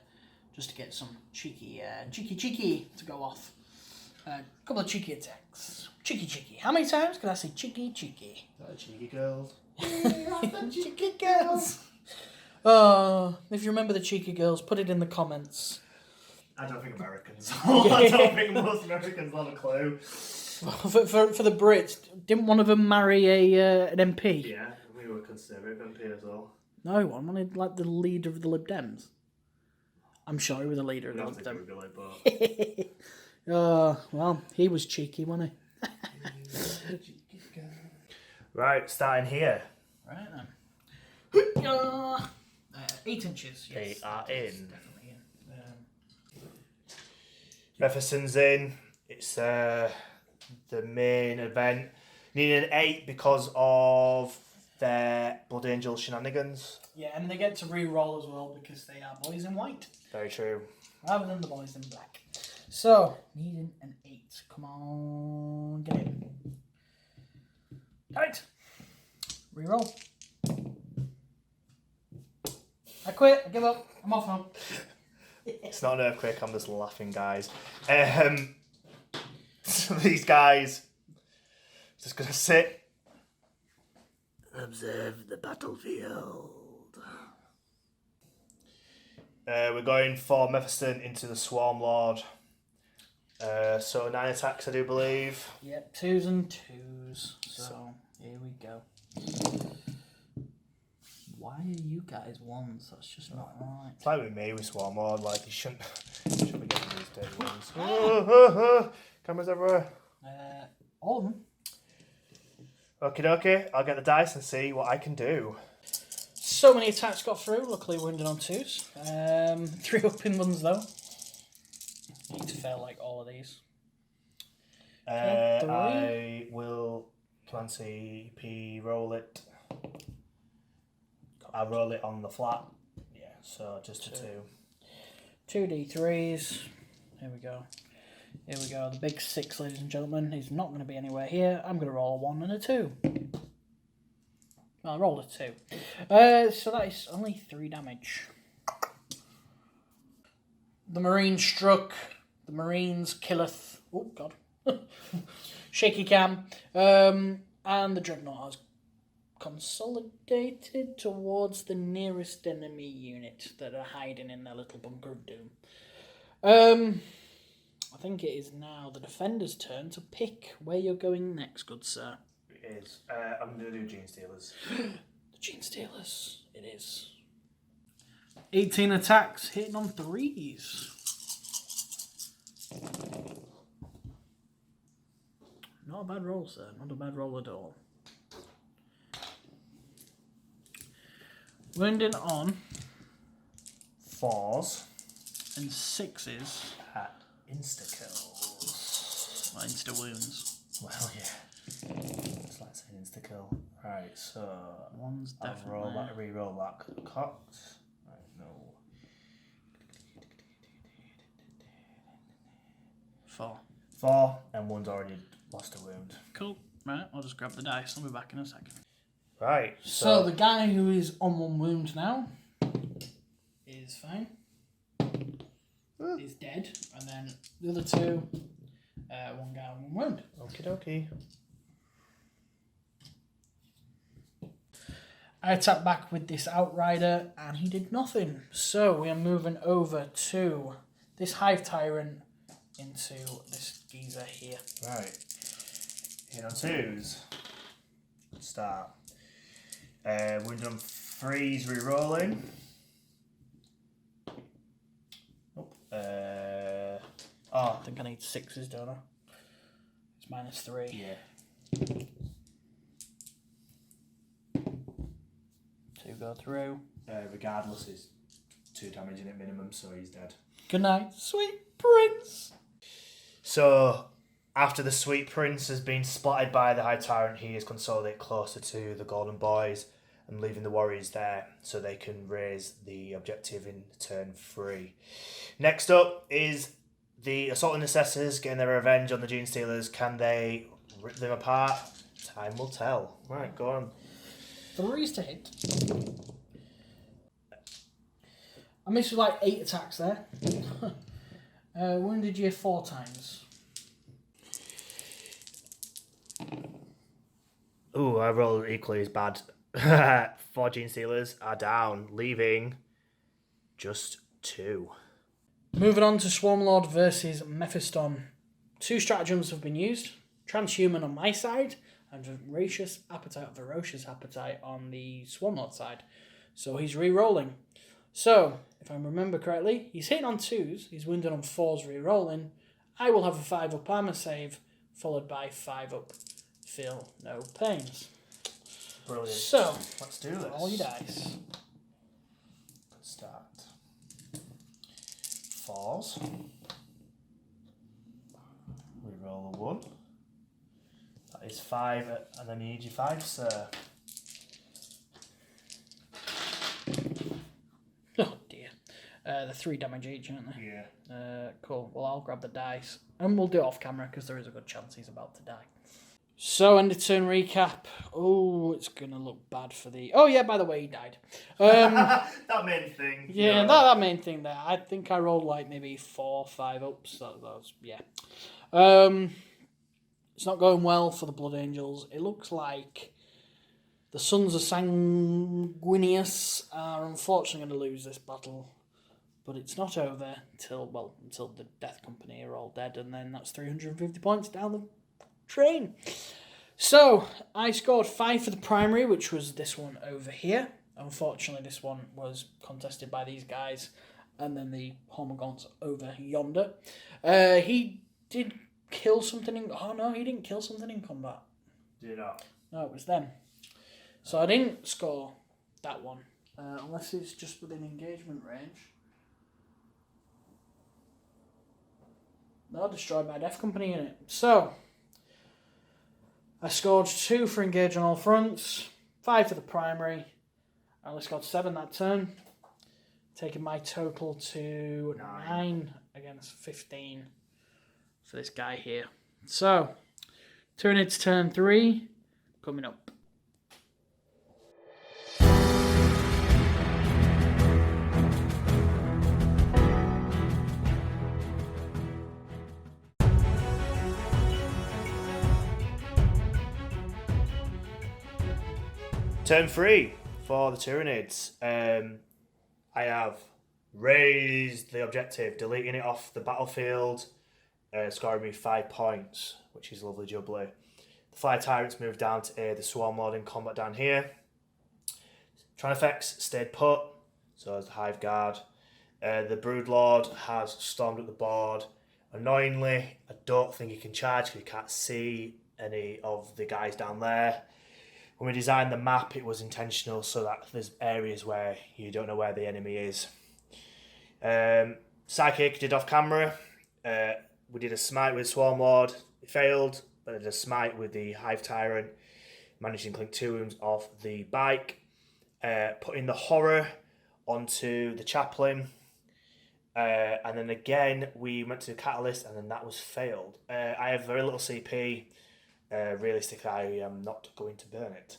just to get some cheeky to go off. A couple of cheeky attacks. Cheeky. How many times can I say cheeky? Cheeky girls. Cheeky girls. Oh, if you remember the cheeky girls, put it in the comments. I don't think Americans. I don't think most Americans have a clue. For the Brits, didn't one of them marry an MP? Yeah, we were conservative MP as well. No, one wanted like the leader of the Lib Dems. I'm sure he was the leader of the Lib Dems. Oh, well, he was cheeky, wasn't he? Right, starting here. Right then. 8 inches. Yes, They are in. definitely in. Jefferson's in. It's the main event. Need an 8 because of their Blood Angel shenanigans. Yeah, and they get to re-roll as well because they are boys in white Very true. rather than the boys in black. So, needing an 8. Come on, get in. Right. Re-roll. I quit. I give up. I'm off now. It's not an earthquake, I'm just laughing, guys. So these guys just gonna sit. Observe the battlefield. We're going for Mephiston into the Swarmlord. So 9 attacks, I do believe. Yep, 2s and 2s. So here we go. Why are you guys 1s? That's just not right. It's like with me with Swarmlord, like you shouldn't be getting these dead ones. Cameras everywhere. All of them. Okay, I'll get the dice and see what I can do. So many attacks got through. Luckily, we're ending on 2s. 3 up in ones though. Need to fail like all of these. I will Clancy P roll it. I roll it on the flat. Yeah, so just a 2. 2d3s. Here we go. Here we go. The big 6, ladies and gentlemen, is not going to be anywhere here. I'm going to roll a 1 and a 2. Well, I rolled a 2. So that is only 3 damage. The Marine struck. The Marines killeth. Oh, God. Shaky cam. And the Dreadnought has consolidated towards the nearest enemy unit that are hiding in their little bunker of doom. I think it is now the defender's turn to pick where you're going next, good sir. It is. I'm going to do Gene Stealers. The Gene Stealers. It is. 18 attacks, hitting on 3s. Not a bad roll, sir. Not a bad roll at all. Wounding on 4s and 6s. at insta-kills. Well, insta wounds. Well, yeah. It's like saying insta-kill. Right, so... One's I'll definitely... re-roll that cocked. Right, no. 4. 4, and one's already lost a wound. Cool. Right, I'll just grab the dice. I'll be back in a second. Right, So the guy who is on 1 wound now is fine. Is dead. And then the other 2, 1 guy on 1 wound. Okie dokie. I attacked back with this Outrider and he did nothing. So we are moving over to this Hive Tyrant into this geezer here. Right. In on 2s. Start. Wounded on 3s, rerolling. I think I need 6s, don't I? It's -3. Yeah. 2 go through. Regardless, is 2 damage in it minimum, so he's dead. Good night, sweet prince. So, after the Sweet Prince has been spotted by the High Tyrant, he is consolidated closer to the Golden Boys and leaving the warriors there so they can raise the objective in turn 3. Next up is the Assault Intercessors getting their revenge on the Gene Stealers. Can they rip them apart? Time will tell. Right, go on. 3s to hit. I missed with like 8 attacks there. Wounded you 4 times. Ooh, I rolled equally as bad. 4 Gene Stealers are down, leaving just 2. Moving on to Swarmlord versus Mephiston. 2 stratagems have been used. Transhuman on my side and Voracious Appetite on the Swarmlord side. So he's re-rolling. So, if I remember correctly, he's hitting on 2s, he's wounded on 4s re-rolling. I will have a 5-up armor save, followed by 5-up feel no pains. Brilliant. So, let's do this. Roll your dice. Good start. 4s. We roll a 1. That is 5, and then you need your 5, sir. Oh dear. They're 3 damage each, aren't they? Yeah. Cool. Well, I'll grab the dice. And we'll do it off camera because there is a good chance he's about to die. So, end of turn recap. Oh, it's going to look bad for the... Oh, yeah, by the way, he died. That main thing. Yeah, that main thing there. I think I rolled like maybe 4 or 5 ups. That was, yeah. It's not going well for the Blood Angels. It looks like the Sons of Sanguinius are unfortunately going to lose this battle. But it's not over until the Death Company are all dead, and then that's 350 points down the train. So, I scored 5 for the primary, which was this one over here. Unfortunately, this one was contested by these guys, and then the Hormagaunts over yonder. He did kill something in... Oh, no, he didn't kill something in combat. Did you not? No, it was them. So I didn't score that one, unless it's just within engagement range. No, destroyed by Death Company in it. So, I scored 2 for engage on all fronts, 5 for the primary. I only scored 7 that turn, taking my total to 9 against 15 for this guy here. So, Tyranids turn 3, coming up. Turn 3 for the Tyranids. I have raised the objective, deleting it off the battlefield, scoring me 5 points, which is lovely jubbly. The Fire Tyrants moved down to aid the Swarmlord in combat down here. Tranefex stayed put, so has the Hive Guard. The Broodlord has stormed up the board. Annoyingly, I don't think he can charge because you can't see any of the guys down there. When we designed the map, it was intentional so that there's areas where you don't know where the enemy is. Psychic did off camera. We did a smite with Swarmlord. It failed, but I did a smite with the Hive Tyrant. Managed to clink 2 wounds off the bike. Putting the horror onto the chaplain. And then again, we went to the catalyst, and then that was failed. I have very little CP. Realistically, I am not going to burn it.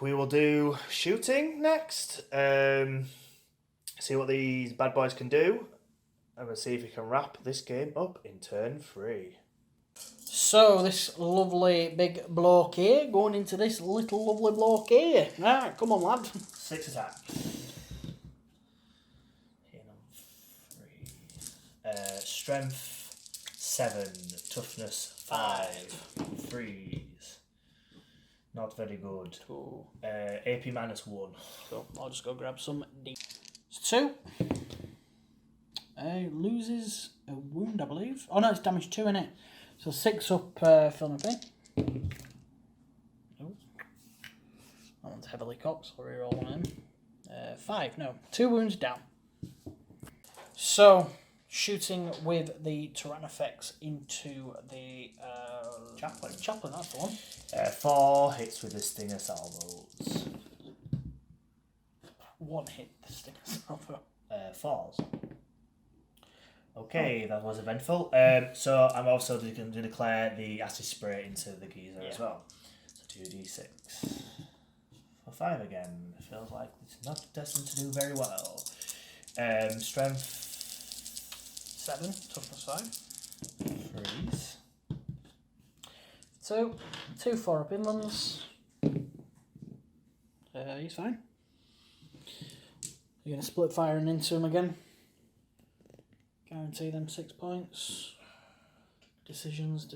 We will do shooting next. See what these bad boys can do. And we'll see if we can wrap this game up in turn 3. So, this lovely big bloke here, going into this little lovely bloke here. Right, come on, lad. 6 attacks. Strength 7, toughness 5, freeze. Not very good. Cool. AP -1. Cool. I'll just go grab some D. It's 2. Loses a wound, I believe. Oh no, it's damage 2 in it. So 6 up, film pain. Oh. That one's heavily cocked, so reroll one in. 5, no. 2 wounds down. So, shooting with the Tyrannofex into the Chaplain. Chaplain, that's the one. 4 hits with the Stinger salvos. 1 hit the Stinger salvo. 4s. Okay, that was eventful. So I'm also going to declare the acid spray into the geezer as well. So 2d6. For 5 again. Feels like it's not destined to do very well. Strength 7, toughness 5. freeze. 2 4 up inlands. He's fine. You're going to split firing into him again. Guarantee them 6 points. Decisions.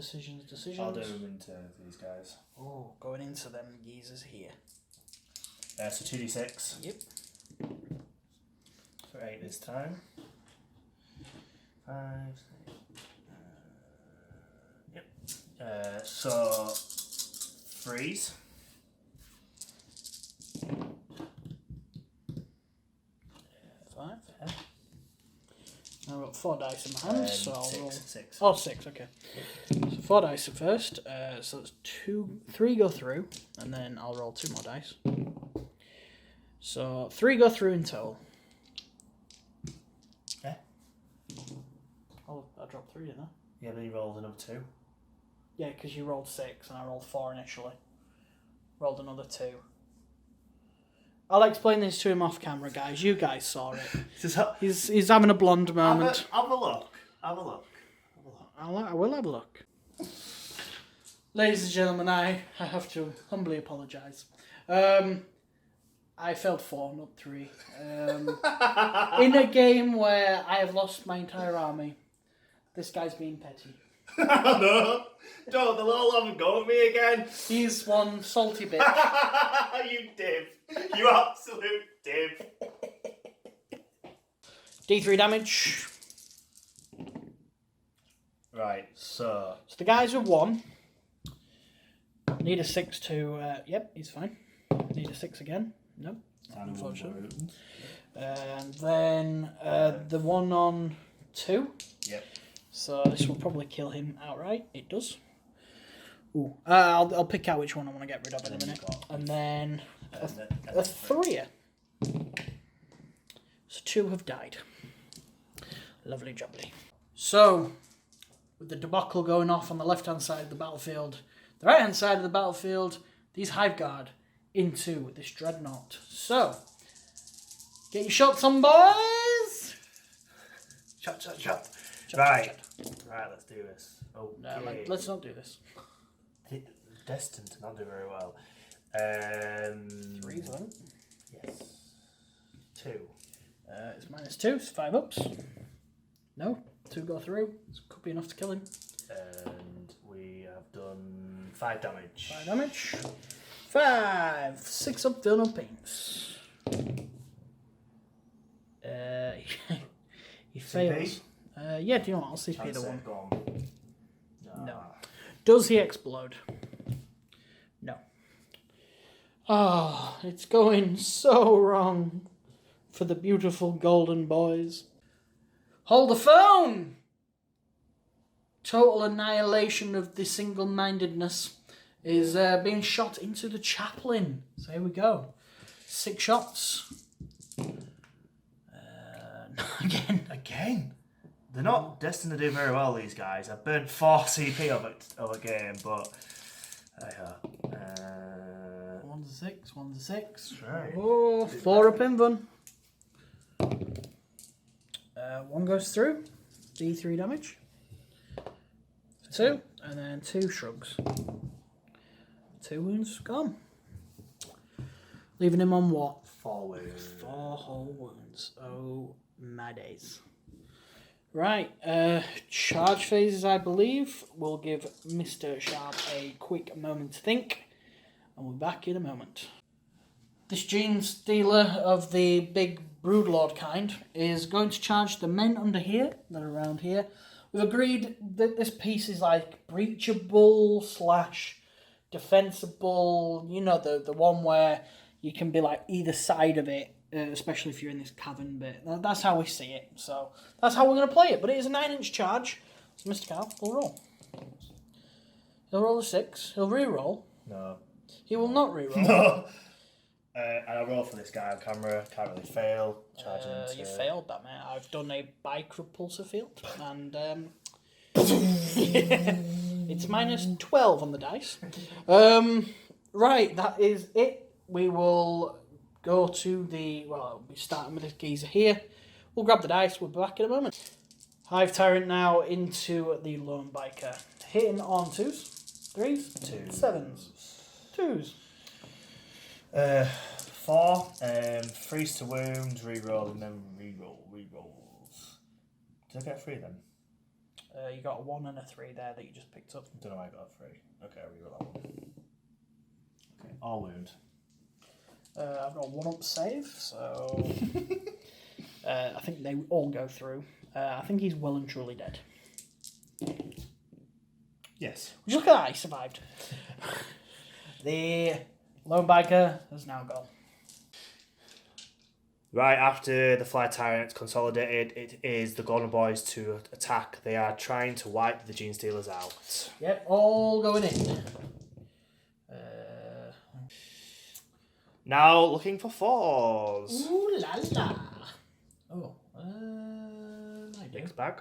I'll do them into these guys. Oh, going into them geezers here. So 2d6. Yep. For 8 this time. 5. Yep. So freeze. 5. Yeah. I've got 4 dice in my hand, so I'll roll. 6. Oh, 6, okay. So 4 dice at first. So it's 3 go through, and then I'll roll 2 more dice. So 3 go through in total. Yeah. Oh, I dropped 3, didn't I? Yeah, but you rolled another 2. Yeah, because you rolled 6 and I rolled 4 initially. Rolled another 2. I'll explain this to him off camera, guys. You guys saw it. He's having a blonde moment. Have a look. I will have a look. Ladies and gentlemen, I have to humbly apologise. I failed 4, not 3. In a game where I have lost my entire army, this guy's being petty. No, don't, they'll all have a go at me again. He's one salty bitch. You div. You absolute div. D3 damage. Right, so The guys are 1. Need a 6 to... yep, he's fine. Need a 6 again. Nope, unfortunately. And then the one on 2. Yep. So this will probably kill him outright. It does. Ooh. I'll pick out which one I want to get rid of in a minute. And then a 3. So 2 have died. Lovely jubbly. So, with the debacle going off on the left-hand side of the battlefield, the right-hand side of the battlefield, these Hive Guard into this Dreadnought. So, get your shots on, boys! Shot. Right, let's do this. Okay. No, let's not do this. Destined to not do very well. 3 then. Yes. 2. It's -2, it's 5 ups. No, 2 go through. This could be enough to kill him. And we have done 5 damage. 5 damage. 5. 6 up, fill no paints. He fails. Yeah, do you know what? I'll CP the one. Gone. No. Does he explode? No. Oh, it's going so wrong for the beautiful golden boys. Hold the phone! Total annihilation of the single-mindedness is being shot into the chaplain. So here we go. 6 shots. Again? They're not destined to do very well, these guys. I've burnt 4 CP of a game, but... 1's a 6, 1's a 6. Right. Oh, 4 up in one. 1 goes through. D3 damage. 2. And then 2 shrugs. 2 wounds gone. Leaving him on what? 4 wounds. 4 whole wounds. Oh, my days. Right, charge phases, I believe. We'll give Mr. Sharp a quick moment to think, and we'll be back in a moment. This Gene Stealer of the big Broodlord kind is going to charge the men under here, that are around here. We've agreed that this piece is like breachable / defensible, you know, the one where you can be like either side of it, especially if you're in this cavern bit. That's how we see it, so that's how we're going to play it. But it is a 9-inch charge, so Mr. Cow will roll. He'll roll a 6, he'll re-roll. No. He will not re-roll. No. And I roll for this guy on camera, can't really fail. Charging You failed that, mate. I've done a bike repulsor field, and it's -12 on the dice. Right, that is it. We will go to we'll be starting with this geezer here. We'll grab the dice, we'll be back in a moment. Hive Tyrant now into the Lone Biker. Hitting on 2s, 3s, 2s, 7s, 2s. 4, freeze to wound, reroll, and then rerolls. Did I get 3 then? You got a 1 and a 3 there that you just picked up. Don't know why I got 3. Okay, I'll reroll that one. Okay, all wound. I've got a 1-up save, so I think they all go through. I think he's well and truly dead. Yes. Would you look at that? He survived. The Lone Biker has now gone. Right after the Fly Tyrants consolidated, it is the Golden Boys to attack. They are trying to wipe the Gene Stealers out. Yep, all going in. Now looking for 4s. Ooh la la. Oh, Mixed bag.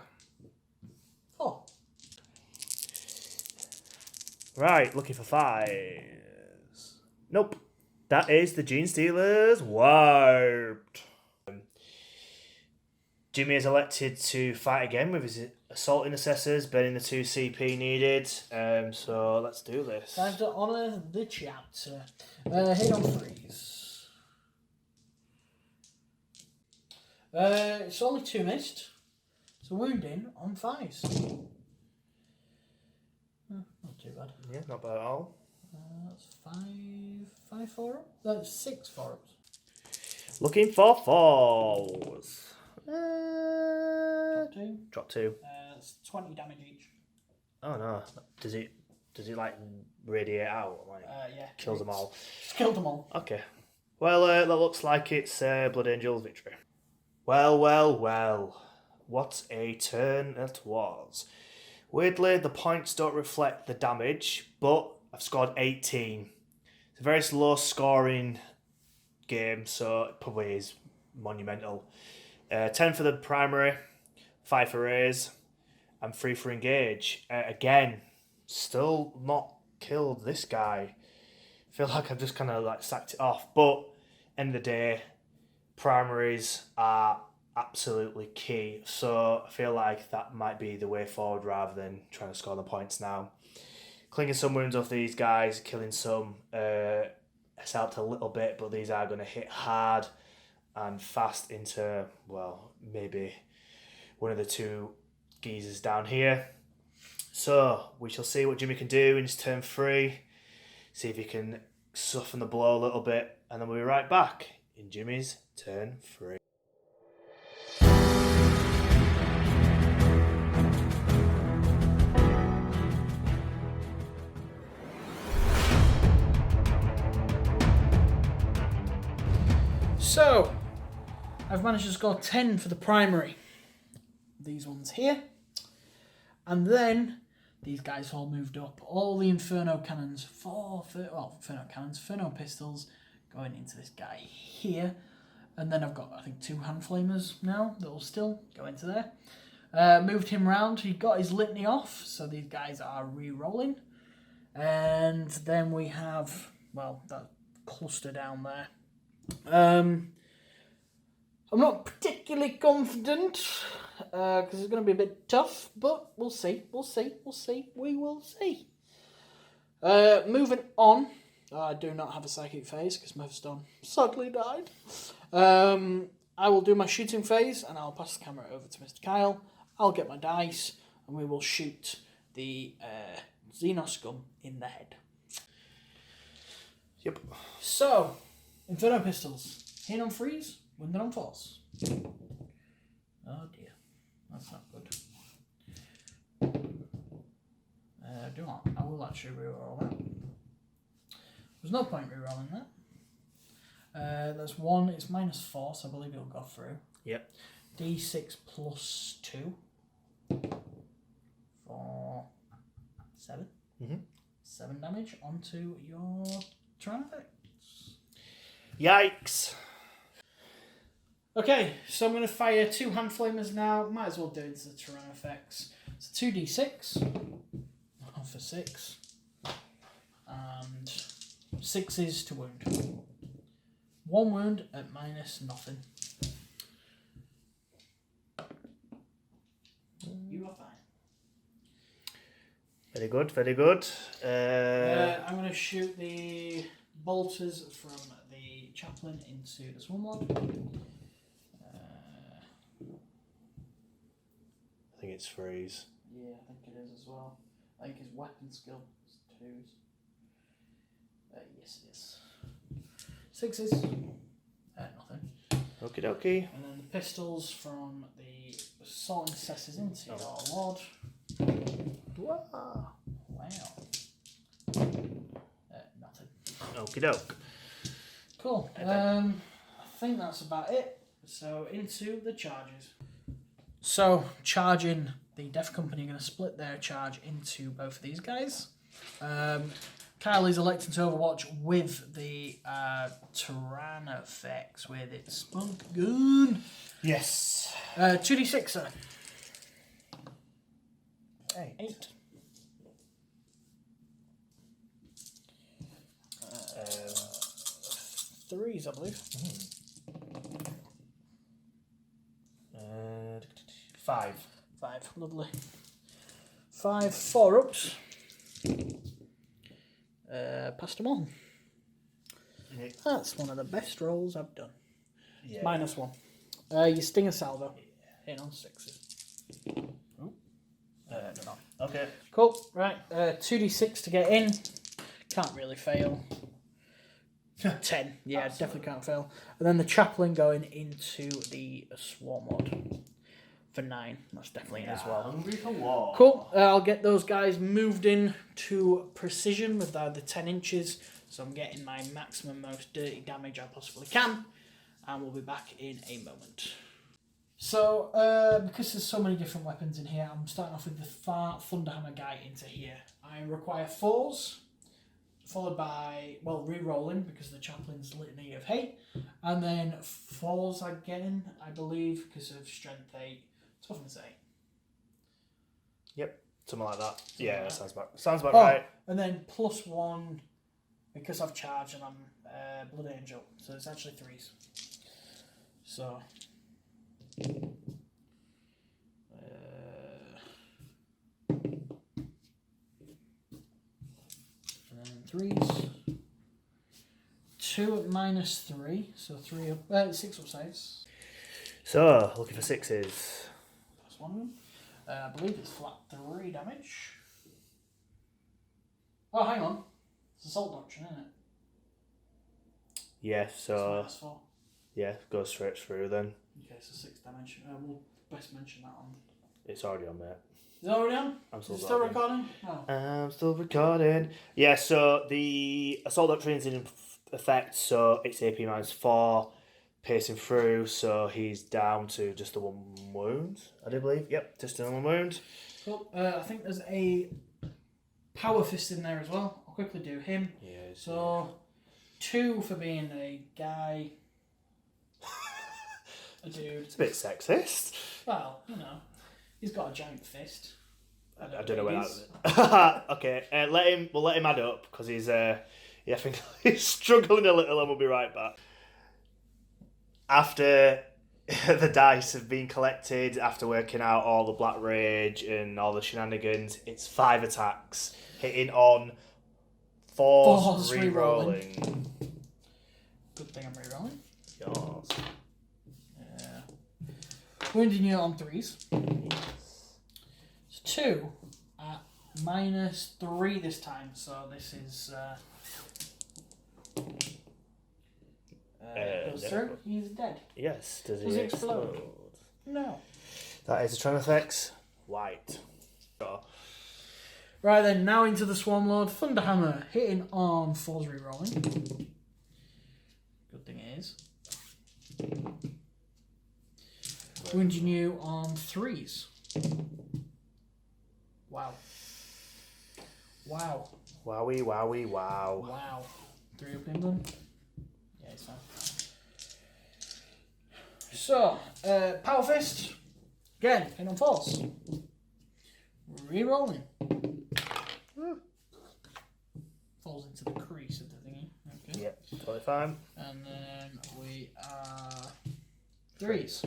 4. Right, looking for 5s. Nope. That is the Gene Stealers wiped. Jimmy is elected to fight again with his assault intercessors, burning the 2 CP needed. So let's do this. Time to honour the chapter. Hit on 3s. It's only 2 missed. So wounding on 5s. Not too bad. Yeah, not bad at all. That's 5 4-up. That's 6 4-ups. Looking for 4s. Drop 2. Drop 2. That's 20 damage each. Oh no! Does it like radiate out? Like Yeah. kills them all. Just killed them all. Okay. Well, that looks like it's Blood Angel's victory. Well. What a turn it was. Weirdly, the points don't reflect the damage, but I've scored 18. It's a very slow scoring game, so it probably is monumental. 10 for the primary, 5 for raise, and 3 for engage. Again, still not killed this guy. I feel like I've just kind of like sacked it off, but end of the day, primaries are absolutely key. So I feel like that might be the way forward rather than trying to score the points now. Clinging some wounds off these guys, killing some has helped a little bit, but these are going to hit hard and fast into, well, maybe one of the 2 geezers down here. So we shall see what Jimmy can do in his turn 3. See if he can soften the blow a little bit, and then we'll be right back in Jimmy's turn 3. So, I've managed to score 10 for the primary. These ones here. And then, these guys all moved up. All the Inferno cannons, Inferno pistols going into this guy here. And then I've got, I think, 2 hand flamers now that will still go into there. Moved him round. He got his litany off, so these guys are re-rolling. And then we have, well, that cluster down there. I'm not particularly confident because it's going to be a bit tough, but we'll see. We will see. Moving on. I do not have a psychic phase because Murphstone sadly died. I will do my shooting phase and I'll pass the camera over to Mr. Kyle I'll get my dice, and we will shoot the Xenos scum in the head. Yep. So, Inferno Pistols. Hit on freeze, wounded on force. Oh dear, that's not good. Do not. I will actually reroll that. There's no point rerolling that. There's one. It's -4, so I believe it'll go through. Yep. D6 plus 2 for 7. 7 damage onto your Tyranid. Yikes. Okay, so I'm going to fire 2 hand flamers now. Might as well do it into the Tyranid effects. So 2d6 for 6. And 6s to wound. 1 wound at -0. You are fine. Very good, very good. I'm going to shoot the bolters from the chaplain into the Swarmlord. I think it's freeze. Yeah, I think it is as well. I think his weapon skill is 2s. Yes, it is. 6s. Nothing. Okie dokie. And then the pistols from the assault intercessors into your Lord. Wow. Wow. Nothing. Okie doke. Cool. I think that's about it. So into the charges. So charging, the Death Company are going to split their charge into both of these guys. Kyle is electing to Overwatch with the Tyran effects with its spunk gun. Yes. 2d6, sir. 8. 3s, I believe. 5. 5, lovely. 5 4-ups. Passed them on. Yeah. That's one of the best rolls I've done. Yeah. -1. You sting a salvo. Hit on 6s. No. Okay. Cool. Right. 2d6 to get in. Can't really fail. 10. Yeah, definitely can't fail. And then the chaplain going into the Swarmlord for 9. That's definitely in as well. Hungry for war. Cool. I'll get those guys moved in to precision with the 10 inches. So I'm getting my maximum, most dirty damage I possibly can. And we'll be back in a moment. So, because there's so many different weapons in here, I'm starting off with the Thunderhammer guy into here. I require 4s, followed by, well, re-rolling because the chaplain's Litany of Hate. And then 4s I'm getting, I believe, because of Strength 8. Toughness 8. Yep, something like that. Something Yeah, like sounds about right. And then +1 because I've charged and I'm Blood Angel. So it's actually 3s. So... and then 3s. 2 at -3, so 3 up, 6 up saves. So, looking for 6s. That's one of them. I believe it's flat 3 damage. Oh, hang on. It's Assault Doctrine, isn't it? Yeah, so... It's -4. Yeah, go straight through then. Okay, so 6 damage. We'll best mention that on. It's already on, mate. Is it already on? I'm Is it still recording? Oh. I'm still recording. Yeah, so the Assault Doctrine's in effect, so it's AP -4, piercing through, so he's down to just the 1 wound, I do believe. Yep, just the 1 wound. Cool. I think there's a Power Fist in there as well. I'll quickly do him. Yeah. So, 2 for being a guy. A dude. It's a bit sexist. Well, you know, he's got a giant fist. I don't know where that. Okay, we'll let him add up because he's I think he's struggling a little, and we'll be right back. After the dice have been collected, after working out all the Black Rage and all the shenanigans, it's 5 attacks hitting on 4s re-rolling. Good thing I'm re-rolling. Yours. Wounding you on 3s. Yes. 2 at -3 this time. So this is goes through. He's dead. Yes. Does he explode? No. That is a Triumphant white. Sure. Right then, now into the Swarmlord. Thunderhammer hitting on 4s rerolling. Good thing it is. Wounding you on 3s. Wow. Wow. Wowie, wowie, wow. Wow. 3 up in them. Yeah, it's fine. So, Power Fist. Again, hitting on 4s. Rerolling. Falls into the crease of the thingy. Okay. Yep, totally fine. And then we are 3s.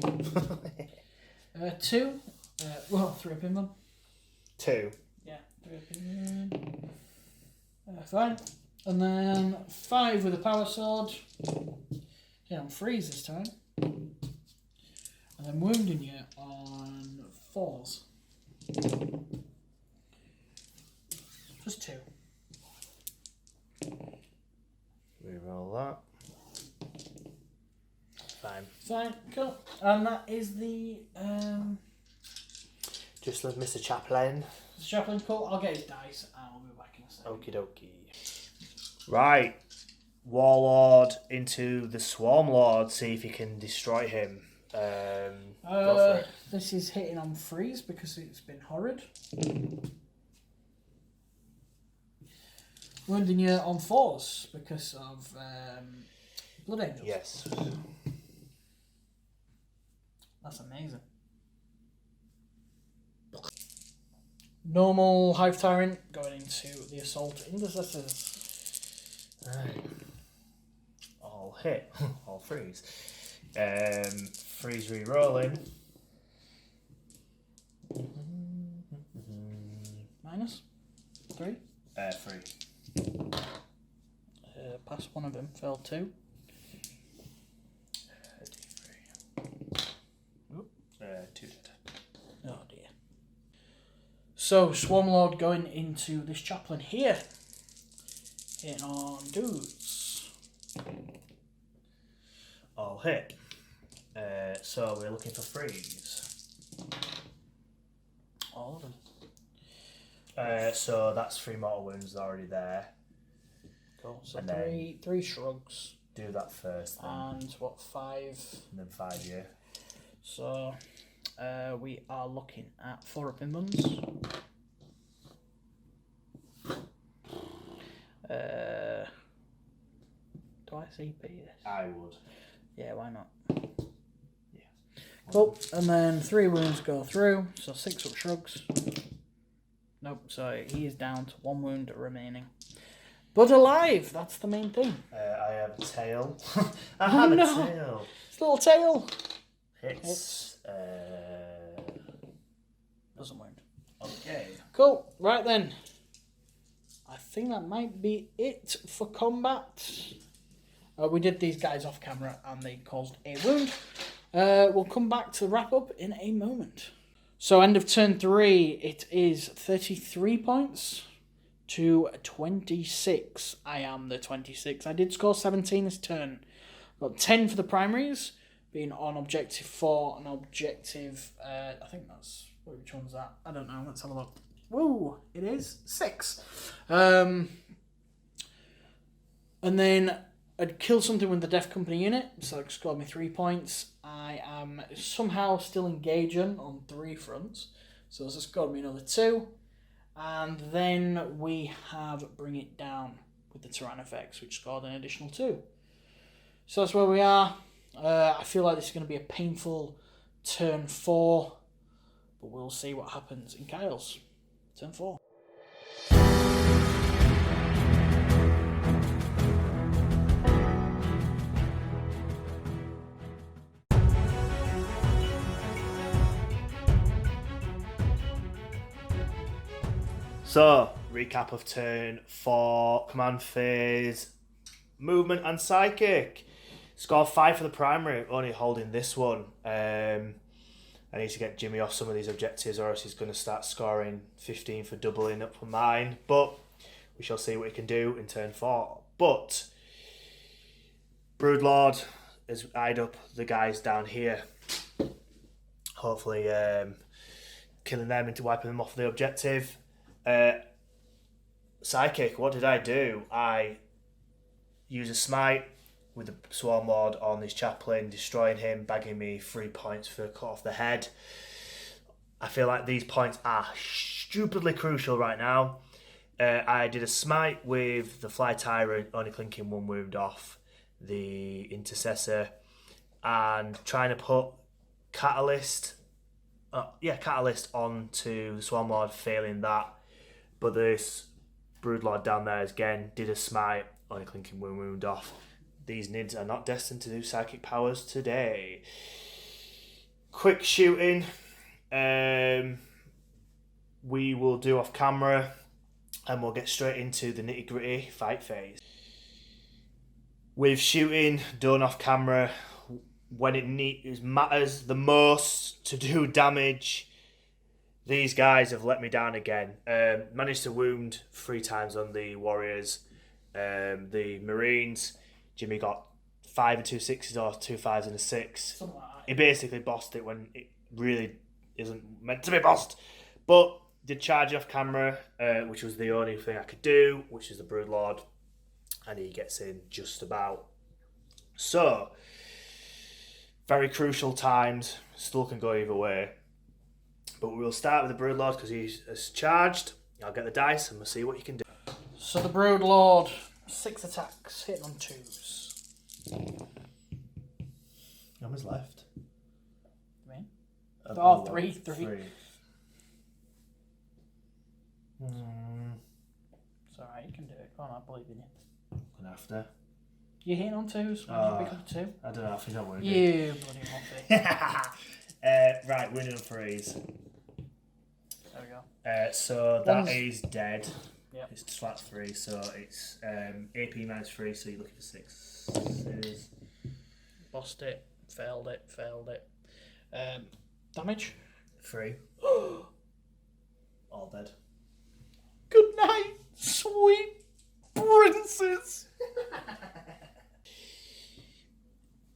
2. Well, 3 up in them. 2. Yeah, 3 up in them. Fine. And then 5 with a power sword. Hit on 3s this time. And then wounding you on 4s. Just 2. Reroll that. Fine. Fine, cool. And that is the Just love Mr. Chaplain. Chaplain. Cool. I'll get his dice and I'll be back in a second. Okie dokie. Right. Warlord into the Swarmlord. See if you can destroy him. Go for it. This is hitting on 3s because it's been horrid. Wounding you on 4s because of Blood Angels. Yes. That's amazing. Normal Hive Tyrant going into the Assault Intercessors. Right. All hit. All 3s. 3s re-rolling. -3. 3. Pass one of them. Failed 2. D3. 2 dead. Oh dear. So, Swarmlord going into this chaplain here. Hitting on dudes. All hit. So we're looking for 3s. All of them. So that's 3 mortal wounds already there. Cool. So And three shrugs. Do that first, then. And what, 5? And then 5, yeah. So we are looking at 4 up in buns. Do I CP this? I would. Yeah, why not? Yeah. Cool. And then 3 wounds go through, so 6 up shrugs. Nope, so he is down to 1 wound remaining. But alive, that's the main thing. I have a tail. I have a tail. It's a little tail. Hits. Doesn't wound. Okay. Cool, right then. I think that might be it for combat. We did these guys off camera and they caused a wound. We'll come back to wrap up in a moment. So end of turn 3, it is 33 points to 26. I am the 26. I did score 17 this turn. Got 10 for the primaries, being on objective 4 and objective, I think that's, which one's that? I don't know, let's have a look. Woo, it is 6. And then I'd kill something with the Death Company unit, so it scored me 3 points. I am somehow still engaging on 3 fronts, so this has scored me another 2. And then we have Bring It Down with the Tyrant effects, which scored an additional 2. So that's where we are. I feel like this is going to be a painful turn 4, but we'll see what happens in Kyle's turn 4. So, recap of turn 4, command phase, movement and psychic. Score 5 for the primary, only holding this one. I need to get Jimmy off some of these objectives, or else he's going to start scoring 15 for doubling up from mine. But we shall see what he can do in turn 4. But Broodlord has eyed up the guys down here. Hopefully killing them into wiping them off the objective. Psychic, what did I do? I use a Smite with the Swarmlord on this chaplain, destroying him, bagging me 3 points for a cut off the head. I feel like these points are stupidly crucial right now. I did a Smite with the Fly Tyrant, only clinking 1 wound off the Intercessor, and trying to put Catalyst onto the Swarmlord, failing that. But this Broodlord down there again did a Smite, only clinking 1 wound off. These Nids are not destined to do psychic powers today. Quick shooting. We will do off camera, and we'll get straight into the nitty gritty fight phase. With shooting done off camera, when it matters the most to do damage, these guys have let me down again. Managed to wound 3 times on the warriors. The Marines, Jimmy got 5 and 2 6s or 2 5s and a 6. He basically bossed it when it really isn't meant to be bossed. But did charge off camera, which was the only thing I could do, which is the Broodlord, and he gets in just about. So, very crucial times, still can go either way. But we'll start with the Broodlord because he's charged. I'll get the dice and we'll see what you can do. So the Broodlord, 6 attacks, hitting on 2s. How many's left? Me? Three. It's alright, you can do it. Go on, I believe in you. Gonna have to. You're hitting on 2s? Why did you pick up 2? I don't know, I think I'm wounded. You bloody muffy. Right, wounded on 3s. There we go. So that is dead. Yep. It's flat 3, so it's AP minus 3, so you're looking for 6s. Lost it, failed it. Damage? 3. All dead. Good night, sweet princess.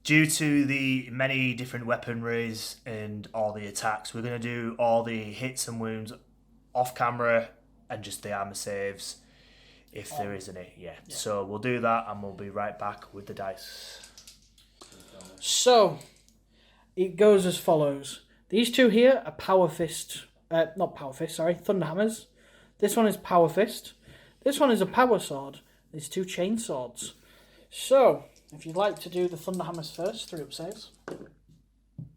Due to the many different weaponries and all the attacks, we're going to do all the hits and wounds off camera and just the armor saves if there is any. Yeah. So we'll do that and we'll be right back with the dice. So, it goes as follows. These 2 here are Thunder Hammers. This one is Power Fist. This one is a Power Sword. These 2 Chain Swords. So, if you'd like to do the Thunder Hammers first, 3 up saves.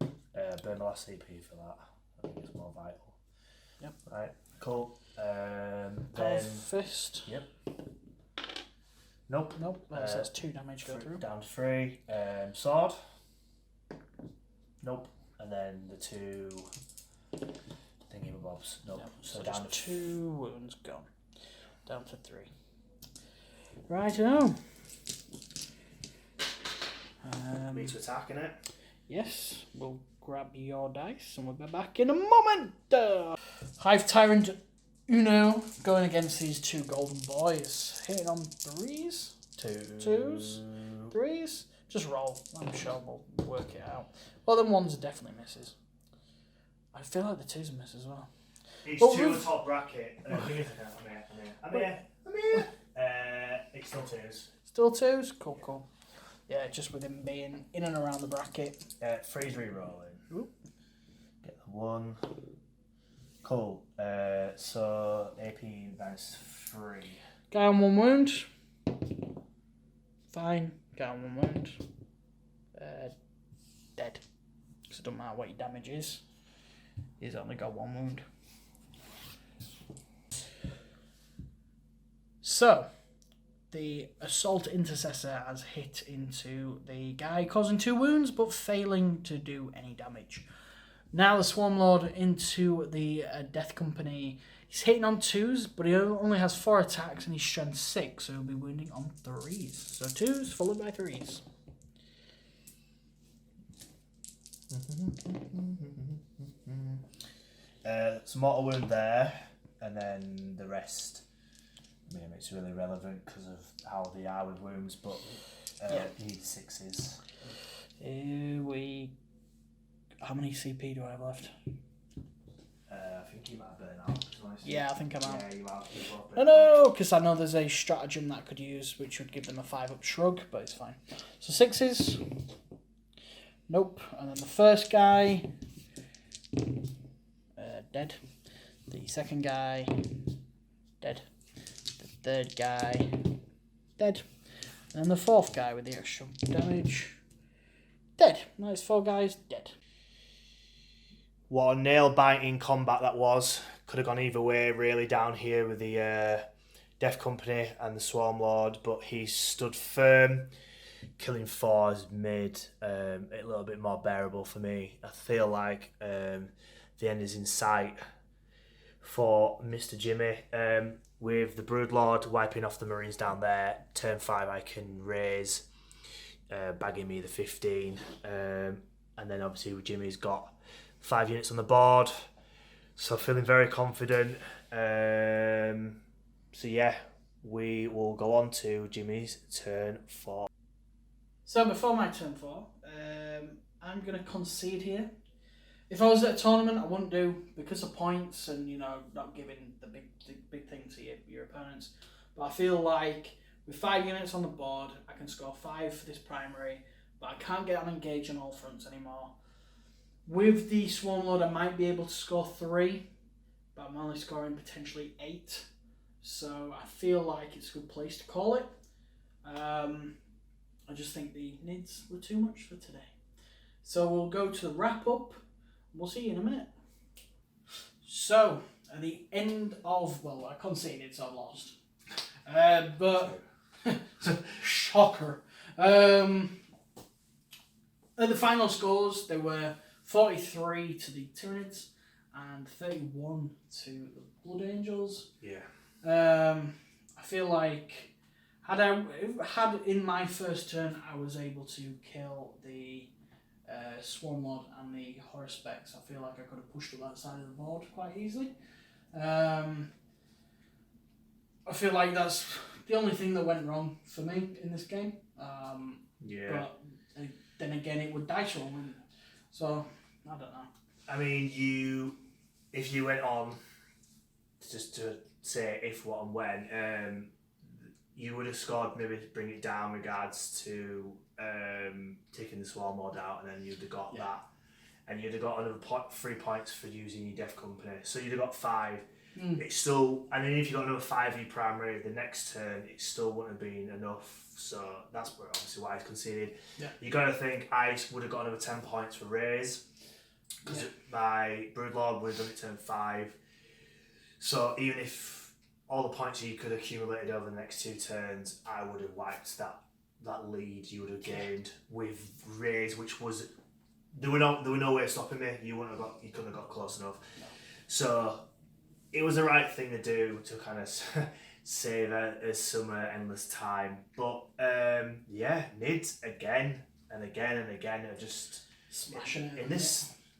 Burn the last CP for that. I think it's more vital. Yep. Right, cool. Power Fist. Yep. Nope. So that's 2 damage go through. Down to 3. Sword. Nope. And then the 2 thingy-mabobs. Nope. Yep. So down to 2 wounds gone. Down to 3. Righto. Me to attack, innit? Yes, we'll grab your dice and we'll be back in a moment. Hive Tyrant Uno going against these 2 golden boys. Hitting on 3s? 2s? 3s? Just roll. I'm sure we'll work it out. Well, then 1's definitely misses. I feel like the 2's a miss as well. It's 2 in the top bracket. I'm here. It's still 2s. Still 2s? Cool. Yeah, just with him being in and around the bracket. Freeze re-rolling. Ooh. Get the 1. Cool. So AP minus 3. Guy on 1 wound. Fine. Guy on 1 wound. Dead. Because it doesn't matter what your damage is. He's only got 1 wound. So, the Assault Intercessor has hit into the guy, causing 2 wounds, but failing to do any damage. Now the Swarmlord into the Death Company. He's hitting on 2s, but he only has 4 attacks and he's strength 6, so he'll be wounding on 3s. So 2s followed by 3s. Some mortal wound there, and then the rest. I mean, it's really relevant because of how they are with wounds, but you need 6s. How many CP do I have left? I think you might have burned out. Yeah, I think I'm out. Yeah, you might have. No, because I know there's a stratagem that I could use, which would give them a 5-up shrug, but it's fine. So 6s. Nope. And then the first guy, dead. The second guy, dead. The third guy, dead. And then the fourth guy with the extra damage, dead. Nice, 4 guys, dead. What a nail-biting combat that was. Could have gone either way, really, down here with the Death Company and the Swarmlord, but he stood firm. Killing 4 has made it a little bit more bearable for me. I feel like the end is in sight for Mr. Jimmy. With the Broodlord wiping off the Marines down there, turn 5 I can raise, bagging me the 15. And then obviously Jimmy's got 5 units on the board, so feeling very confident. So yeah, we will go on to Jimmy's turn 4. So before my turn 4, I'm going to concede here. If I was at a tournament, I wouldn't do, because of points and, not giving the big thing to your opponents. But I feel like with 5 units on the board, I can score 5 for this primary, but I can't get unengaged on all fronts anymore. With the Swarmlord, I might be able to score 3, but I'm only scoring potentially 8. So I feel like it's a good place to call it. I just think the nids were too much for today. So we'll go to the wrap-up. We'll see you in a minute. So, at the end of... Well, I conceded, so I've lost. But... shocker. At the final scores, there were 43 to the Tyranids and 31 to the Blood Angels. Yeah. I feel like had in my first turn I was able to kill the Swarmlord and the Horror Specs, I feel like I could have pushed up that side of the board quite easily. I feel like that's the only thing that went wrong for me in this game. But then again, it would dice roll, wouldn't it? So, I don't know. I mean, if you went on, just to say if, what and when, you would have scored, maybe to bring it down regards to taking the Swarmlord out, and then you'd have got that. And you'd have got another 3 points for using your Death Company. So you'd have got 5. It's still, and then if you got another 5 primary the next turn, it still wouldn't have been enough. So that's obviously why I conceded. Yeah. You got to think I would have got another 10 points for raise, because my Broodlord would have done it turn 5. So even if all the points you could have accumulated over the next 2 turns, I would have wiped that lead you would have gained with raise, which was there were no way of stopping me. You couldn't have got close enough. No. So it was the right thing to do to kind of save some endless time. But nids again and again and again are just smashing it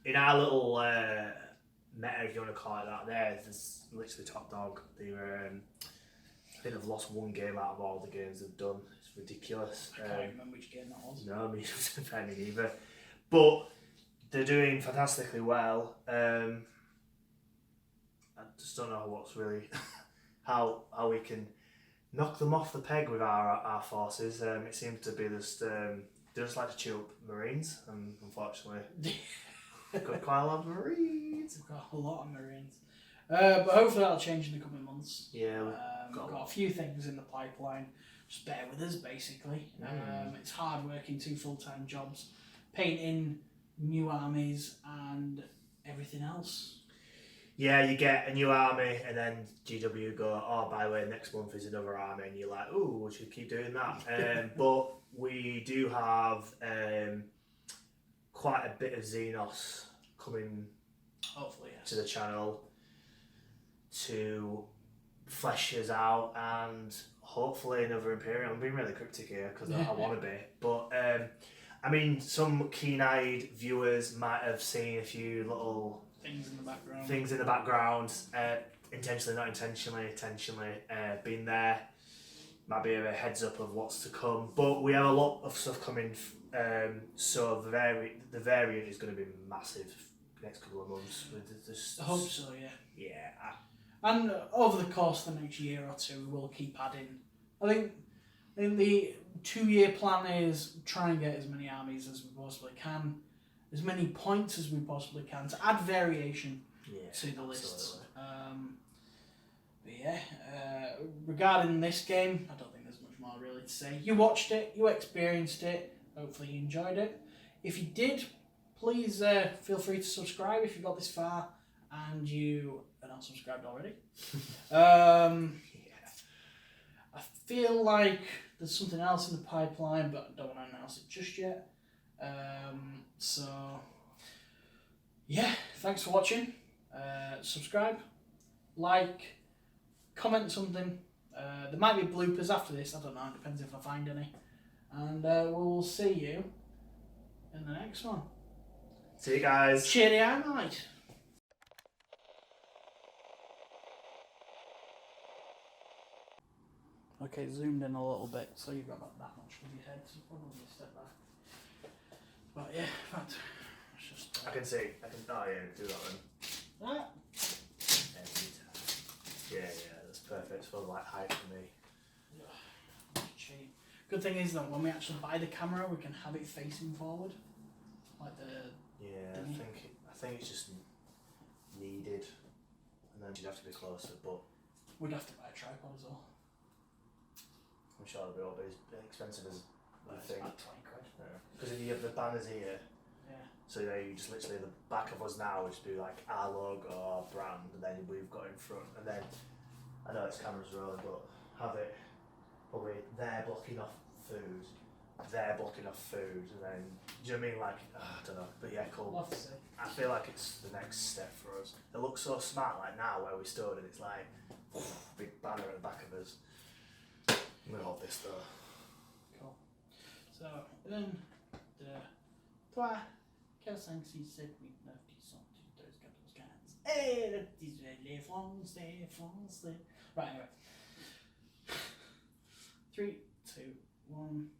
in our little meta, if you want to call it that. There's literally top dog. They were I think they've lost 1 game out of all the games they've done. It's ridiculous. I can't remember which game that was. No, me neither. But they're doing fantastically well. I just don't know what's really how we can knock them off the peg with our forces. It seems to be just they just like to chew up Marines, and unfortunately, we've got quite a lot of Marines. We've got a lot of Marines. But hopefully that'll change in the coming months. Yeah, we've got a few things in the pipeline. Just bear with us, basically. It's hard working 2 full-time jobs, painting new armies and everything else. Yeah, you get a new army, and then GW go, oh, by the way, next month is another army, and you're like, oh, we should keep doing that. But we do have quite a bit of Xenos coming hopefully to the channel to flesh us out, and hopefully another Imperium. I'm being really cryptic here because I want to be, but I mean, some keen-eyed viewers might have seen a few little Things in the background. Intentionally, not intentionally, been there. Might be a heads up of what's to come. But we have a lot of stuff coming, so the variant is going to be massive next couple of months. I hope so, yeah. Yeah. And over the course of the next year or two, we will keep adding. I think the 2-year plan is try and get as many armies as we possibly can, as many points as we possibly can, to add variation to the lists. But yeah, regarding this game, I don't think there's much more really to say. You watched it, you experienced it, hopefully you enjoyed it. If you did, please feel free to subscribe if you got this far and you are not subscribed already. I feel like there's something else in the pipeline, but I don't want to announce it just yet. So, yeah, thanks for watching. Subscribe, like, comment something. There might be bloopers after this, I don't know, it depends if I find any. And we'll see you in the next one. See you guys. Cheerio, mate. Okay, zoomed in a little bit, so you've got about that much of your head, so probably step back. But yeah, that's just... I can see. Oh yeah, do that then. Ah. Every time. Yeah, that's perfect for like height for me. Cheap. Good thing is that when we actually buy the camera, we can have it facing forward, like the. Yeah, I think it's just needed, and then you'd have to be closer, but we'd have to buy a tripod as well. I'm sure it'll be all as expensive as I think. About 20 quid. Because if you have the banners here, so you just literally the back of us now would just be like our logo or brand, and then we've got in front, and then I know it's cameras rolling, but have it probably there blocking off food, and then do you know what I mean? Like I don't know, but yeah, cool. We'll have to see. I feel like it's the next step for us. It looks so smart, like now where we stood, and it's like big banner at the back of us. I'm gonna hold this though. Cool. So then toi, quel 5, 6, 7, 8, 9, 10, 11, 12, 14, 15. Les Français. Right, anyway. 3, 2, 1.